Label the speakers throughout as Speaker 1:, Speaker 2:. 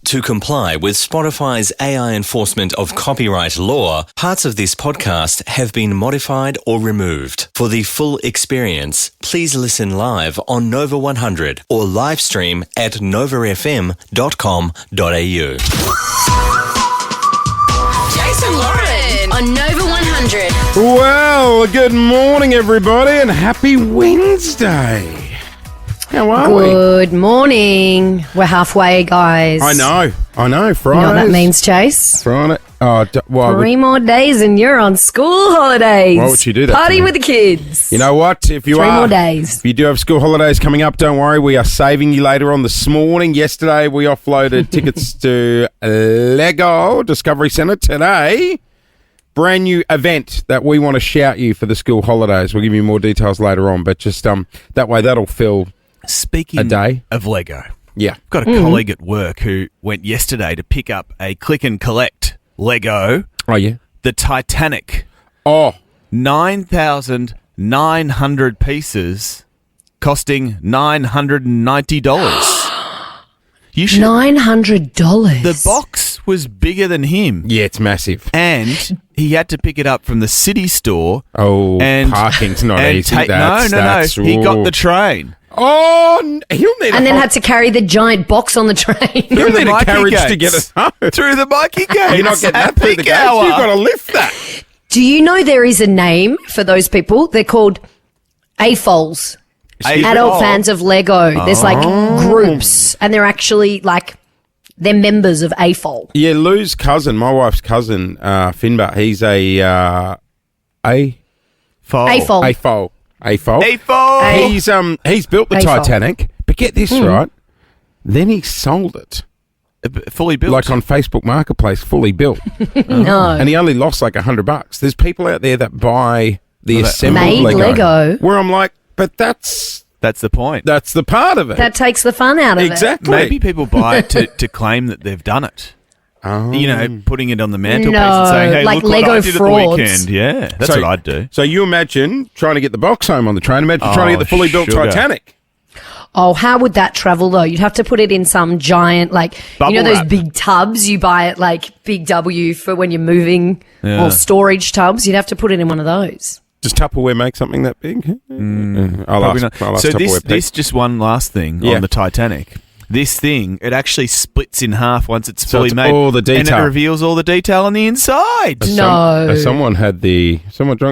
Speaker 1: To comply with Spotify's AI enforcement of copyright law, parts of this podcast have been modified or removed. For the full experience, please listen live on Nova 100 or live stream at novafm.com.au.
Speaker 2: Jason Lauren on Nova 100.
Speaker 3: Well, good morning, everybody, and happy Wednesday. How are we?
Speaker 4: Good morning. We're halfway, guys.
Speaker 3: I know. Friday.
Speaker 4: You know what that means, Chase?
Speaker 3: Friday.
Speaker 4: Three more days and you're on school holidays.
Speaker 3: Why would you do that?
Speaker 4: Party with the kids.
Speaker 3: You know what? If you
Speaker 4: 3 more days.
Speaker 3: If you do have school holidays coming up, don't worry. We are saving you later on this morning. Yesterday, we offloaded tickets to Lego Discovery Centre. Today, brand new event that we want to shout you for the school holidays. We'll give you more details later on, but just that way that'll fill
Speaker 5: Speaking
Speaker 3: a day
Speaker 5: of Lego,
Speaker 3: yeah.
Speaker 5: I've got a colleague at work who went yesterday to pick up a click and collect Lego.
Speaker 3: Oh, yeah?
Speaker 5: The Titanic.
Speaker 3: Oh.
Speaker 5: 9,900 pieces costing $990. You should.
Speaker 4: $900.
Speaker 5: The box was bigger than him.
Speaker 3: Yeah, it's massive.
Speaker 5: And he had to pick it up from the city store.
Speaker 3: Oh,
Speaker 5: and
Speaker 3: parking's not easy.
Speaker 5: No. He got the train.
Speaker 3: Oh, he'll need
Speaker 4: and then had to carry the giant box on the train.
Speaker 3: He'll need a
Speaker 5: Mikey
Speaker 3: carriage
Speaker 5: gates.
Speaker 3: to get us home.
Speaker 5: Through the Mikey gates.
Speaker 3: You're not getting that through the
Speaker 5: peak
Speaker 3: gates.
Speaker 5: hour.
Speaker 3: You've got to lift that.
Speaker 4: Do you know there is a name for those people? They're called AFOLs. Adult fans of Lego. There's like groups, and they're actually they're members of AFOL.
Speaker 3: Yeah, Lou's cousin, my wife's cousin, Finbar, he's a
Speaker 4: AFOL.
Speaker 3: He's built the
Speaker 4: AFOL.
Speaker 3: Titanic, but get this right, then he sold it.
Speaker 5: Fully built.
Speaker 3: Like on Facebook Marketplace, fully built.
Speaker 4: No.
Speaker 3: And he only lost like $100. There's people out there that buy the assembled
Speaker 4: Made Lego.
Speaker 3: Where I'm like, but that's
Speaker 5: the point.
Speaker 3: That's the part of it.
Speaker 4: That takes the fun out of it.
Speaker 3: Exactly.
Speaker 5: Maybe people buy it to claim that they've done it.
Speaker 3: Oh.
Speaker 5: You know, putting it on the mantelpiece
Speaker 4: No,
Speaker 5: and saying, hey,
Speaker 4: like
Speaker 5: look
Speaker 4: Lego
Speaker 5: what I did
Speaker 4: frauds.
Speaker 5: at the weekend. Yeah, that's what I'd do.
Speaker 3: So you imagine trying to get the box home on the train. Imagine trying to get the fully built
Speaker 5: sugar.
Speaker 3: Titanic.
Speaker 4: Oh, how would that travel though? You'd have to put it in some giant,
Speaker 5: Bubble
Speaker 4: those
Speaker 5: wrap.
Speaker 4: big tubs you buy at Big W for when you're moving,
Speaker 5: Yeah.
Speaker 4: or storage tubs. You'd have to put it in one of those.
Speaker 3: Does Tupperware make something that big? I'll ask
Speaker 5: So
Speaker 3: Tupperware.
Speaker 5: this just one last thing on the Titanic. This thing, it actually splits in half once it's fully
Speaker 3: it's
Speaker 5: made.
Speaker 3: all the detail.
Speaker 5: And it reveals all the detail on the inside.
Speaker 4: No.
Speaker 3: Someone drunk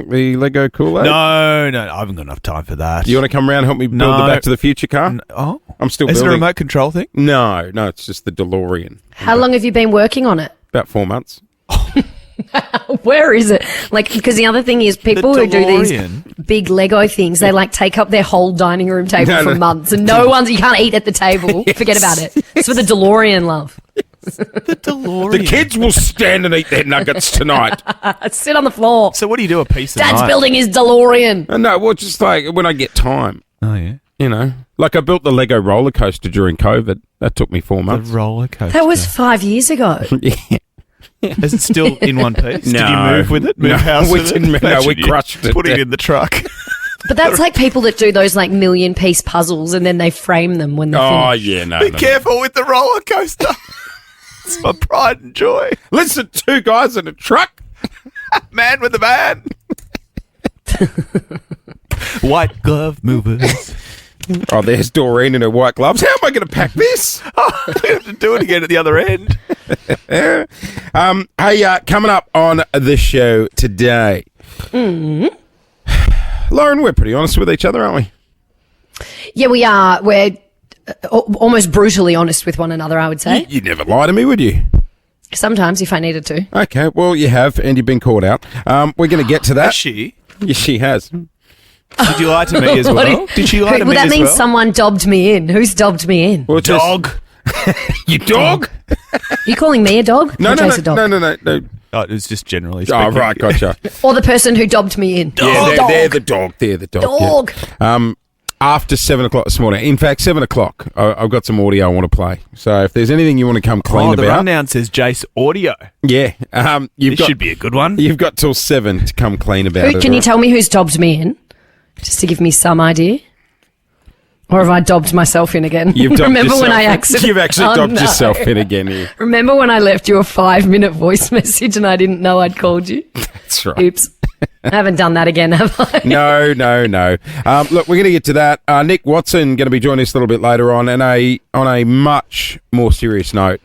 Speaker 3: the Lego Kool-Aid?
Speaker 5: No, I haven't got enough time for that.
Speaker 3: Do you want to come around and help me build the Back to the Future car?
Speaker 5: Oh.
Speaker 3: I'm still
Speaker 5: Is it
Speaker 3: building.
Speaker 5: a remote control thing?
Speaker 3: No, it's just the DeLorean.
Speaker 4: How long have you been working on it?
Speaker 3: About 4 months.
Speaker 4: Where is it? Because the other thing is people who do these
Speaker 5: DeLorean.
Speaker 4: big Lego things, they take up their whole dining room table
Speaker 3: No,
Speaker 4: for
Speaker 3: no.
Speaker 4: months, and you can't eat at the table. Forget about it. It's for the DeLorean, love.
Speaker 5: The DeLorean.
Speaker 3: The kids will stand and eat their nuggets tonight.
Speaker 4: Sit on the floor.
Speaker 5: So what do you do a piece of
Speaker 4: Dad's
Speaker 5: night?
Speaker 4: building his DeLorean.
Speaker 3: No, well, just like when I get time,
Speaker 5: Oh, yeah.
Speaker 3: you know. Like I built the Lego roller coaster during COVID. That took me 4
Speaker 5: The
Speaker 3: months.
Speaker 5: roller coaster.
Speaker 4: That was 5 years ago.
Speaker 5: Is it still in one piece? Did you
Speaker 3: No.
Speaker 5: move with it? Move
Speaker 3: No,
Speaker 5: house
Speaker 3: we
Speaker 5: with
Speaker 3: didn't
Speaker 5: it?
Speaker 3: move- no, we
Speaker 5: Imagine you
Speaker 3: crushed it.
Speaker 5: Put it in the truck.
Speaker 4: But that's like people that do those million-piece puzzles and then they frame them when they're
Speaker 3: Oh,
Speaker 4: finished.
Speaker 3: yeah, no.
Speaker 5: Be careful with the roller coaster. It's my pride and joy.
Speaker 3: Listen, 2 guys in a truck.
Speaker 5: Man with the van. White glove movers.
Speaker 3: Oh, there's Doreen in her white gloves. How am I going to pack this?
Speaker 5: Oh, we have to do it again at the other end.
Speaker 3: Hey, coming up on the show today. Lauren, we're pretty honest with each other, aren't we?
Speaker 4: Yeah, we are. We're almost brutally honest with one another, I would say.
Speaker 3: You'd never lie to me, would you?
Speaker 4: Sometimes, if I needed to.
Speaker 3: Okay, well, you have, and you've been caught out. We're going to get to that.
Speaker 5: Has she?
Speaker 3: Yes, she has.
Speaker 5: Did you lie to me as well? Did she lie to me
Speaker 4: Well, that
Speaker 5: as
Speaker 4: means
Speaker 5: well?
Speaker 4: someone dobbed me in. Who's dobbed me in?
Speaker 3: Well, just-
Speaker 5: Dog.
Speaker 3: You dog?
Speaker 4: You calling me a dog?
Speaker 3: No,
Speaker 4: Or
Speaker 3: no,
Speaker 4: Chase a dog?
Speaker 3: no.
Speaker 5: Oh, it was just generally
Speaker 3: Oh,
Speaker 5: speaking.
Speaker 3: right, gotcha.
Speaker 4: Or the person who dobbed me in.
Speaker 3: Yeah, they're the dog. They're the dog.
Speaker 4: Dog.
Speaker 3: Yeah. After 7 o'clock this morning. In fact, 7 o'clock, I've got some audio I want to play. So if there's anything you want to come clean
Speaker 5: Oh, the
Speaker 3: about,
Speaker 5: rundown says Jace Audio.
Speaker 3: yeah,
Speaker 5: This should be a good one.
Speaker 3: You've got till 7 to come clean about it.
Speaker 4: Can you
Speaker 3: all
Speaker 4: tell me who's dobbed me in? Just to give me some idea. Or have I dobbed myself in again? Remember when I accidentally...
Speaker 3: You've actually dobbed yourself in again here.
Speaker 4: Remember when I left you a 5-minute voice message and I didn't know I'd called you?
Speaker 3: That's right.
Speaker 4: Oops. I haven't done that again, have I?
Speaker 3: No. Look, we're going to get to that. Nick Watson going to be joining us a little bit later on. And on a much more serious note,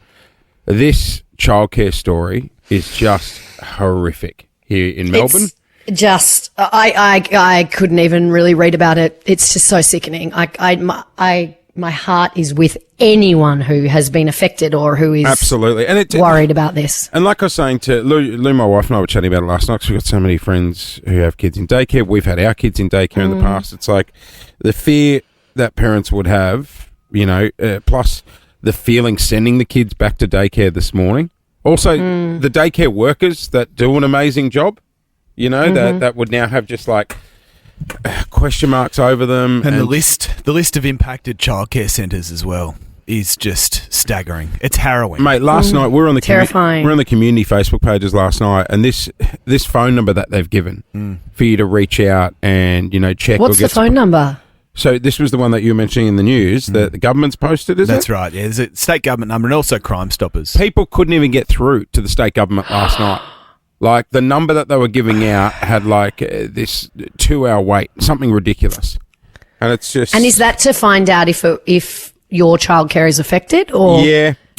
Speaker 3: this childcare story is just horrific here in Melbourne.
Speaker 4: Just, I couldn't even really read about it. It's just so sickening. My heart is with anyone who has been affected or who is
Speaker 3: absolutely
Speaker 4: worried about this.
Speaker 3: And like I was saying to Lou, my wife and I were chatting about it last night because we've got so many friends who have kids in daycare. We've had our kids in daycare in the past. It's like the fear that parents would have, plus the feeling sending the kids back to daycare this morning. Also, the daycare workers that do an amazing job. That would now have just like question marks over them.
Speaker 5: And the list of impacted childcare centres as well is just staggering. It's harrowing.
Speaker 3: Mate, last night we were on the
Speaker 4: terrifying.
Speaker 3: We're on the community Facebook pages last night, and this phone number that they've given for you to reach out and check.
Speaker 4: What's the phone number?
Speaker 3: So this was the one that you were mentioning in the news that the government's posted, is it?
Speaker 5: That's right. Yeah, there's a state government number and also Crime Stoppers.
Speaker 3: People couldn't even get through to the state government last night. Like, the number that they were giving out had, this 2-hour wait, something ridiculous. And it's just...
Speaker 4: And is that to find out if your childcare is affected or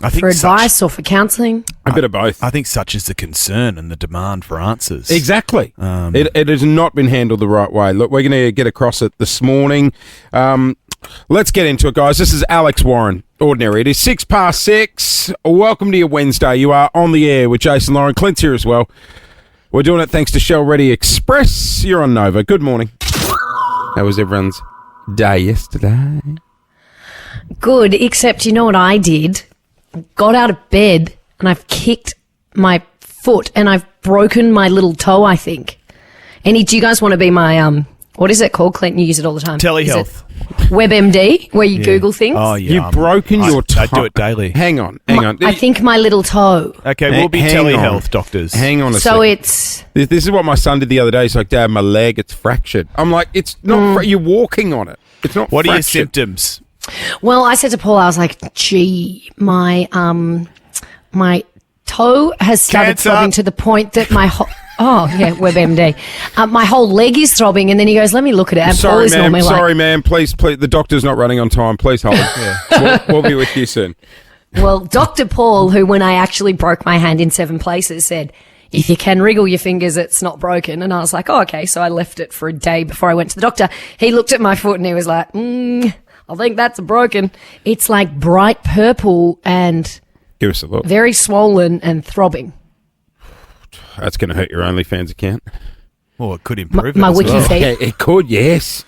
Speaker 4: for advice or for counselling?
Speaker 3: A bit of both.
Speaker 5: I think such is the concern and the demand for answers.
Speaker 3: Exactly. It has not been handled the right way. Look, we're going to get across it this morning. Let's get into it, guys. This is Alex Warren, Ordinary. It is 6:06. Welcome to your Wednesday. You are on the air with Jason Lauren. Clint's here as well. We're doing it thanks to Shell Ready Express. You're on Nova. Good morning. How was everyone's day yesterday?
Speaker 4: Good, except you know what I did? Got out of bed and I've kicked my foot and I've broken my little toe, I think. Do you guys want to be my... what is it called, Clint? You use it all the time.
Speaker 5: Telehealth.
Speaker 4: WebMD, where you Google things.
Speaker 5: Oh, yeah.
Speaker 3: You've broken your toe.
Speaker 5: I do it daily.
Speaker 3: Hang on.
Speaker 4: I think my little toe.
Speaker 5: Okay, we'll be telehealth doctors.
Speaker 3: Hang on a
Speaker 4: So
Speaker 3: second.
Speaker 4: it's...
Speaker 3: This is what my son did the other day. He's like, Dad, my leg, it's fractured. I'm like, it's not... You're walking on it. It's not
Speaker 5: What
Speaker 3: fractured.
Speaker 5: are your symptoms?
Speaker 4: Well, I said to Paul, I was like, gee, my toe has started throbbing to the point that my... WebMD. My whole leg is throbbing, and then he goes, let me look at it. And Paul is normally
Speaker 3: Sorry, ma'am. Please, the doctor's not running on time. Please hold. We'll be with you soon.
Speaker 4: Well, Dr. Paul, who when I actually broke my hand in 7 places, said, if you can wriggle your fingers, it's not broken. And I was like, oh, okay. So I left it for a day before I went to the doctor. He looked at my foot and he was like, I think that's broken. It's like bright purple and
Speaker 3: give us a look.
Speaker 4: Very swollen and throbbing.
Speaker 3: That's going to hurt your OnlyFans account.
Speaker 5: Well, it could improve
Speaker 4: my
Speaker 5: it as
Speaker 4: wiki
Speaker 5: well.
Speaker 4: feed.
Speaker 3: Yeah, it could, yes.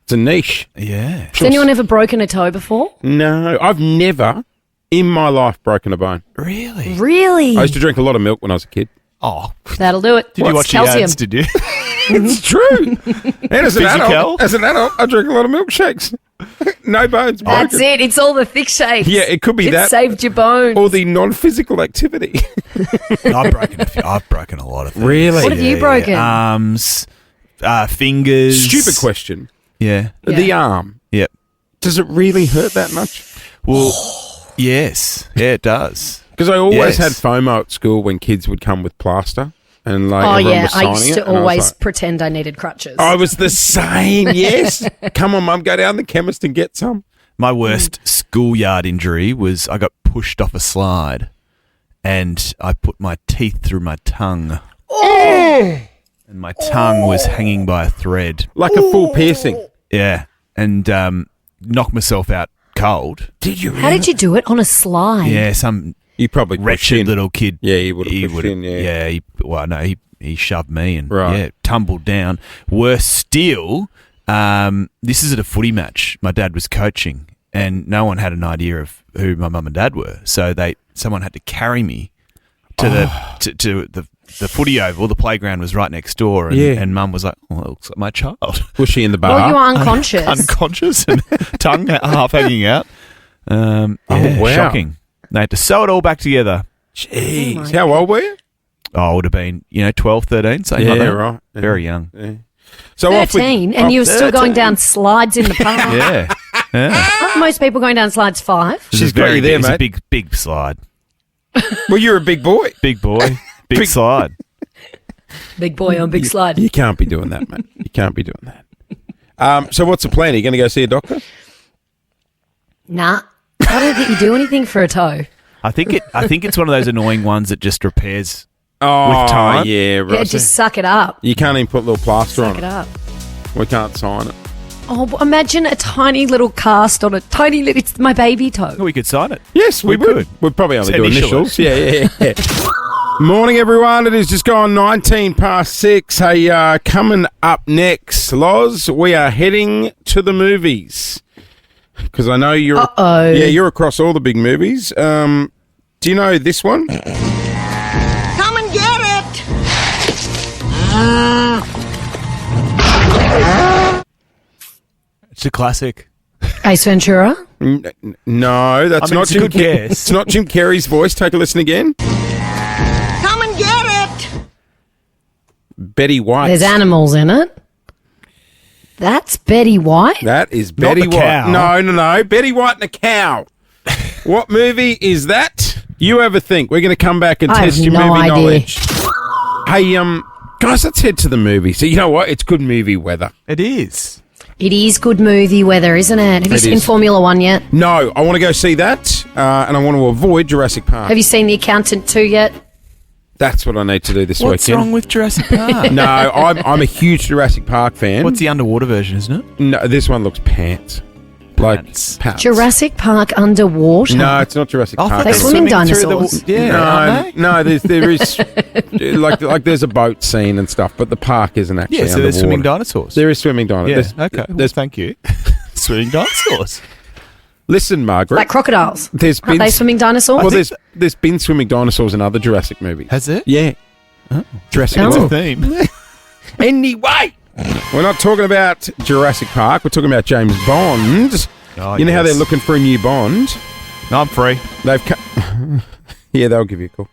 Speaker 3: It's a niche.
Speaker 5: Yeah.
Speaker 4: Has anyone ever broken a toe before?
Speaker 3: No, I've never in my life broken a bone.
Speaker 5: Really?
Speaker 4: Really?
Speaker 3: I used to drink a lot of milk when I was a kid.
Speaker 5: Oh.
Speaker 4: That'll do it.
Speaker 5: Did you watch the ads, did you?
Speaker 3: It's true. And as an adult, I drink a lot of milkshakes. No bones broken.
Speaker 4: That's it. It's all the thick shapes.
Speaker 3: Yeah, it could be that.
Speaker 4: It saved your bones.
Speaker 3: Or the non-physical activity.
Speaker 5: I've broken a few. I've broken a lot of things.
Speaker 3: Really?
Speaker 4: What have you broken?
Speaker 5: Arms, fingers.
Speaker 3: Stupid question.
Speaker 5: Yeah.
Speaker 3: The arm.
Speaker 5: Yep.
Speaker 3: Does it really hurt that much?
Speaker 5: Well, yes. Yeah, it does.
Speaker 3: Because I always had FOMO at school when kids would come with plaster. And
Speaker 4: I
Speaker 3: was
Speaker 4: used to
Speaker 3: it,
Speaker 4: always pretend I needed crutches.
Speaker 3: I was the same, yes. Come on, Mum, go down to the chemist and get some.
Speaker 5: My worst schoolyard injury was I got pushed off a slide and I put my teeth through my tongue.
Speaker 3: Oh!
Speaker 5: And my tongue was hanging by a thread.
Speaker 3: Like a full piercing.
Speaker 5: Yeah. And knocked myself out cold.
Speaker 3: Did you really?
Speaker 4: How did you do it? On a slide?
Speaker 5: Yeah, some...
Speaker 3: You probably
Speaker 5: wretched little kid.
Speaker 3: Yeah, he would have pushed in, yeah.
Speaker 5: Yeah, he shoved me and
Speaker 3: right.
Speaker 5: tumbled down. Worse still, this is at a footy match my dad was coaching and no one had an idea of who my mum and dad were. So someone had to carry me to the footy oval. The playground was right next door and Mum was like, oh, it looks like my child.
Speaker 3: Was she in the bar?
Speaker 4: Well, you were unconscious.
Speaker 5: Unconscious and tongue half hanging out. Wow. Shocking. They had to sew it all back together.
Speaker 3: Jeez. How old were you?
Speaker 5: Oh, I would have been, 12, 13, something like that. Right. Very young.
Speaker 3: Yeah. So
Speaker 4: 13, and you were still going down slides in the park.
Speaker 5: Yeah.
Speaker 4: Aren't most people going down slides 5?
Speaker 3: She's got you there, mate.
Speaker 5: It's a big slide.
Speaker 3: Well, you're a big boy.
Speaker 5: Big boy. Big slide.
Speaker 4: Big boy on big slide.
Speaker 3: You can't be doing that, mate. You can't be doing that. So what's the plan? Are you going to go see a doctor?
Speaker 4: Nah. I don't think you do anything for a toe.
Speaker 5: I think it's one of those annoying ones that just repairs
Speaker 3: Oh,
Speaker 5: with time.
Speaker 3: yeah, right.
Speaker 4: Yeah, just suck it up.
Speaker 3: You can't even put a little plaster
Speaker 4: Suck
Speaker 3: on
Speaker 4: it up.
Speaker 3: We can't sign it.
Speaker 4: Oh, but imagine a tiny little cast on a tiny little... It's my baby toe.
Speaker 5: Oh, we could sign it.
Speaker 3: Yes, we would.
Speaker 5: could.
Speaker 3: We'd probably only
Speaker 5: Just
Speaker 3: do
Speaker 5: initial
Speaker 3: initials. Yeah. Morning, everyone. It is just gone 19 past 6. Hey, coming up next, Loz, we are heading to the movies. Because I know you're...
Speaker 4: Uh-oh.
Speaker 3: Yeah, you're across all the big movies. Do you know this one?
Speaker 6: Come and get it!
Speaker 5: It's a classic.
Speaker 4: Ace Ventura?
Speaker 3: No, that's
Speaker 5: I mean,
Speaker 3: not
Speaker 5: it's a
Speaker 3: Jim
Speaker 5: good guess.
Speaker 3: It's not Jim Carrey's voice. Take a listen again.
Speaker 6: Come and get it!
Speaker 3: Betty White.
Speaker 4: There's animals in it. That's Betty White?
Speaker 3: That is Betty
Speaker 5: the
Speaker 3: White.
Speaker 5: cow.
Speaker 3: No. Betty White and the cow. What movie is that? You have a think. We're going to come back and
Speaker 4: I
Speaker 3: test
Speaker 4: have
Speaker 3: your
Speaker 4: no
Speaker 3: movie
Speaker 4: idea.
Speaker 3: knowledge. Hey, guys, let's head to the movie. So you know what? It's good movie weather.
Speaker 5: It is.
Speaker 4: It is good movie weather, isn't it? Have you
Speaker 3: It
Speaker 4: seen
Speaker 3: is.
Speaker 4: Formula One yet?
Speaker 3: No, I want to go see that, and I want to avoid Jurassic Park.
Speaker 4: Have you seen The Accountant 2 yet?
Speaker 3: That's what I need to do this
Speaker 5: What's
Speaker 3: weekend.
Speaker 5: wrong with Jurassic Park?
Speaker 3: No, I'm a huge Jurassic Park fan.
Speaker 5: What's the underwater version, isn't it?
Speaker 3: No, this one looks pants. Like
Speaker 5: Pants.
Speaker 3: pants.
Speaker 4: Jurassic Park underwater?
Speaker 3: No, it's not Jurassic
Speaker 5: I
Speaker 3: Park.
Speaker 5: thought
Speaker 4: They're
Speaker 5: they were
Speaker 4: swimming
Speaker 5: through
Speaker 4: dinosaurs.
Speaker 5: Yeah, aren't they?
Speaker 3: No, there is like there's a boat scene and stuff, but the park isn't actually
Speaker 5: Yeah, so
Speaker 3: underwater.
Speaker 5: there's swimming dinosaurs.
Speaker 3: There is swimming dinosaurs.
Speaker 5: Yeah, okay. Well, thank you. Swimming dinosaurs.
Speaker 3: Listen, Margaret.
Speaker 4: Like crocodiles.
Speaker 3: There's
Speaker 4: Aren't they swimming dinosaurs?
Speaker 3: Well, there's been swimming dinosaurs in other Jurassic movies.
Speaker 5: Has it?
Speaker 3: Yeah. Jurassic
Speaker 4: Oh.
Speaker 5: It's a
Speaker 3: World.
Speaker 5: theme.
Speaker 3: Anyway, we're not talking about Jurassic Park. We're talking about James Bond.
Speaker 5: Oh,
Speaker 3: You know how
Speaker 5: yes.
Speaker 3: they're looking for a new Bond?
Speaker 5: No, I'm free.
Speaker 3: They've yeah, they'll give you a call.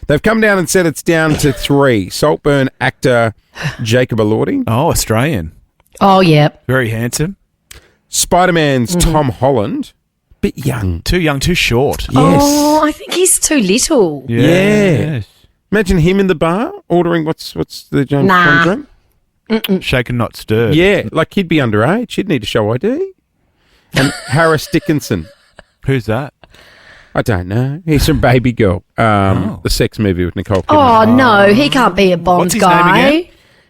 Speaker 3: They've come down and said it's down to 3. Saltburn actor Jacob Elordi,
Speaker 5: Oh, Australian.
Speaker 4: Oh, yeah.
Speaker 5: Very handsome.
Speaker 3: Spider-Man's Tom Holland, bit young.
Speaker 5: Too young, too short.
Speaker 3: Yes.
Speaker 4: Oh, I think he's too little.
Speaker 3: Yeah.
Speaker 5: Yes.
Speaker 3: Imagine him in the bar ordering what's the James
Speaker 4: Nah.
Speaker 3: Bond drink.
Speaker 5: Shaken, not stirred.
Speaker 3: Yeah, like he'd be underage. He'd need to show ID. And Harris Dickinson.
Speaker 5: Who's that?
Speaker 3: I don't know. He's from Baby Girl, the sex movie with Nicole Kidman.
Speaker 4: Oh, no, he can't be a Bond
Speaker 5: What's his name
Speaker 4: guy.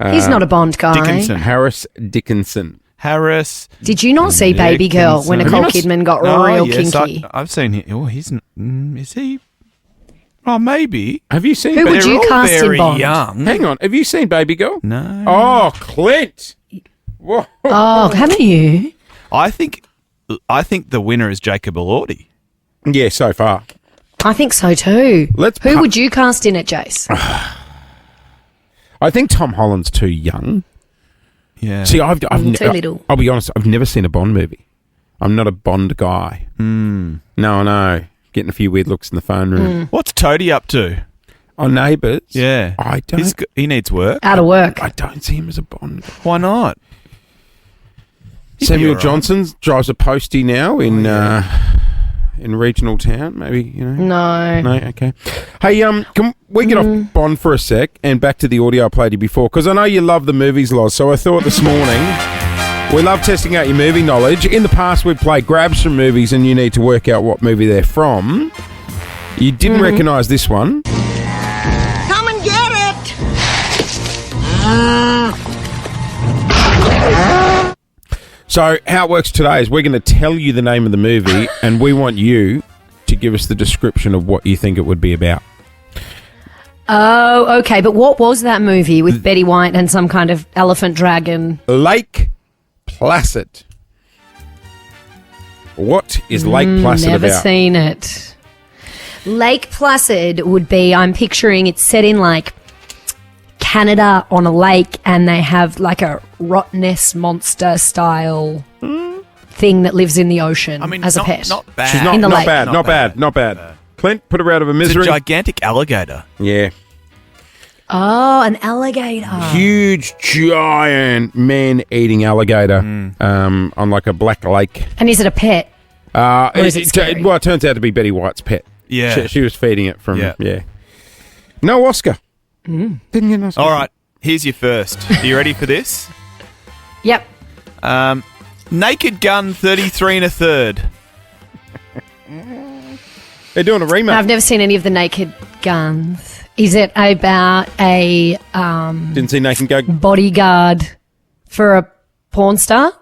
Speaker 5: again?
Speaker 4: He's not a Bond guy.
Speaker 5: Dickinson.
Speaker 3: Harris Dickinson.
Speaker 5: Harris.
Speaker 4: Did you not see Baby Girl when
Speaker 5: Dickinson.
Speaker 4: Nicole Kidman got
Speaker 5: Oh,
Speaker 4: real
Speaker 5: yes,
Speaker 4: kinky?
Speaker 5: I've seen him. Oh, he's. Is he? Oh, maybe.
Speaker 3: Have you seen?
Speaker 4: Who
Speaker 3: Ba-
Speaker 4: would
Speaker 5: They're
Speaker 4: you
Speaker 5: all
Speaker 4: cast in
Speaker 5: very
Speaker 4: Bond?
Speaker 5: young.
Speaker 3: Hang on. Have you seen Baby Girl?
Speaker 5: No.
Speaker 3: Oh, Clint. Whoa.
Speaker 4: Oh, haven't you?
Speaker 5: I think the winner is Jacob Elordi.
Speaker 3: Yeah, so far.
Speaker 4: I think so too.
Speaker 3: Let's
Speaker 4: Who
Speaker 3: pu-
Speaker 4: would you cast in it, Jace?
Speaker 3: I think Tom Holland's too young.
Speaker 5: Yeah.
Speaker 3: See, I've
Speaker 4: too little.
Speaker 3: I'll be honest. I've never seen a Bond movie. I'm not a Bond guy. No. Getting a few weird looks in the phone room.
Speaker 5: What's Toadie up to?
Speaker 3: On Neighbours.
Speaker 5: Yeah.
Speaker 3: I don't.
Speaker 5: He needs work.
Speaker 4: Out of work.
Speaker 3: I don't see him as a Bond guy.
Speaker 5: Why not? He'd be
Speaker 3: Samuel
Speaker 5: all right.
Speaker 3: Johnson drives a postie now in regional town. Maybe
Speaker 4: No.
Speaker 3: No, okay. Hey, can we get off Bond for a sec and back to the audio I played you before? Because I know you love the movies, Loz. So I thought this morning we love testing out your movie knowledge. In the past, we've played grabs from movies, and you need to work out what movie they're from. You didn't recognise this one.
Speaker 6: Come and get it!
Speaker 3: So how it works today is we're going to tell you the name of the movie, and we want you to give us the description of what you think it would be about.
Speaker 4: Oh, okay. But what was that movie with Betty White and some kind of elephant dragon?
Speaker 3: Lake Placid. What is Lake Placid
Speaker 4: Never
Speaker 3: about?
Speaker 4: seen it. Lake Placid would be, I'm picturing it's set in like Canada on a lake, and they have like a Rock Ness monster style thing that lives in the ocean as a pet.
Speaker 5: Not bad.
Speaker 3: She's not,
Speaker 4: In the
Speaker 3: not
Speaker 4: lake.
Speaker 3: bad, not bad. Clint, put her out of her
Speaker 5: It's a
Speaker 3: misery.
Speaker 5: gigantic alligator.
Speaker 3: Yeah.
Speaker 4: Oh, an alligator.
Speaker 3: Huge, giant man-eating alligator on like a black lake.
Speaker 4: And is it a pet? Or is it scary?
Speaker 3: Well, it turns out to be Betty White's pet.
Speaker 5: Yeah.
Speaker 3: She was feeding it from, yeah. No Oscar. Didn't get an Oscar.
Speaker 5: All right, here's your first. Are you ready for this?
Speaker 4: Yep.
Speaker 5: Naked Gun 33 1/3.
Speaker 3: They're doing a remake.
Speaker 4: I've never seen any of the Naked Guns. Is it about a
Speaker 3: Didn't see Naked Gun.
Speaker 4: bodyguard for a porn star?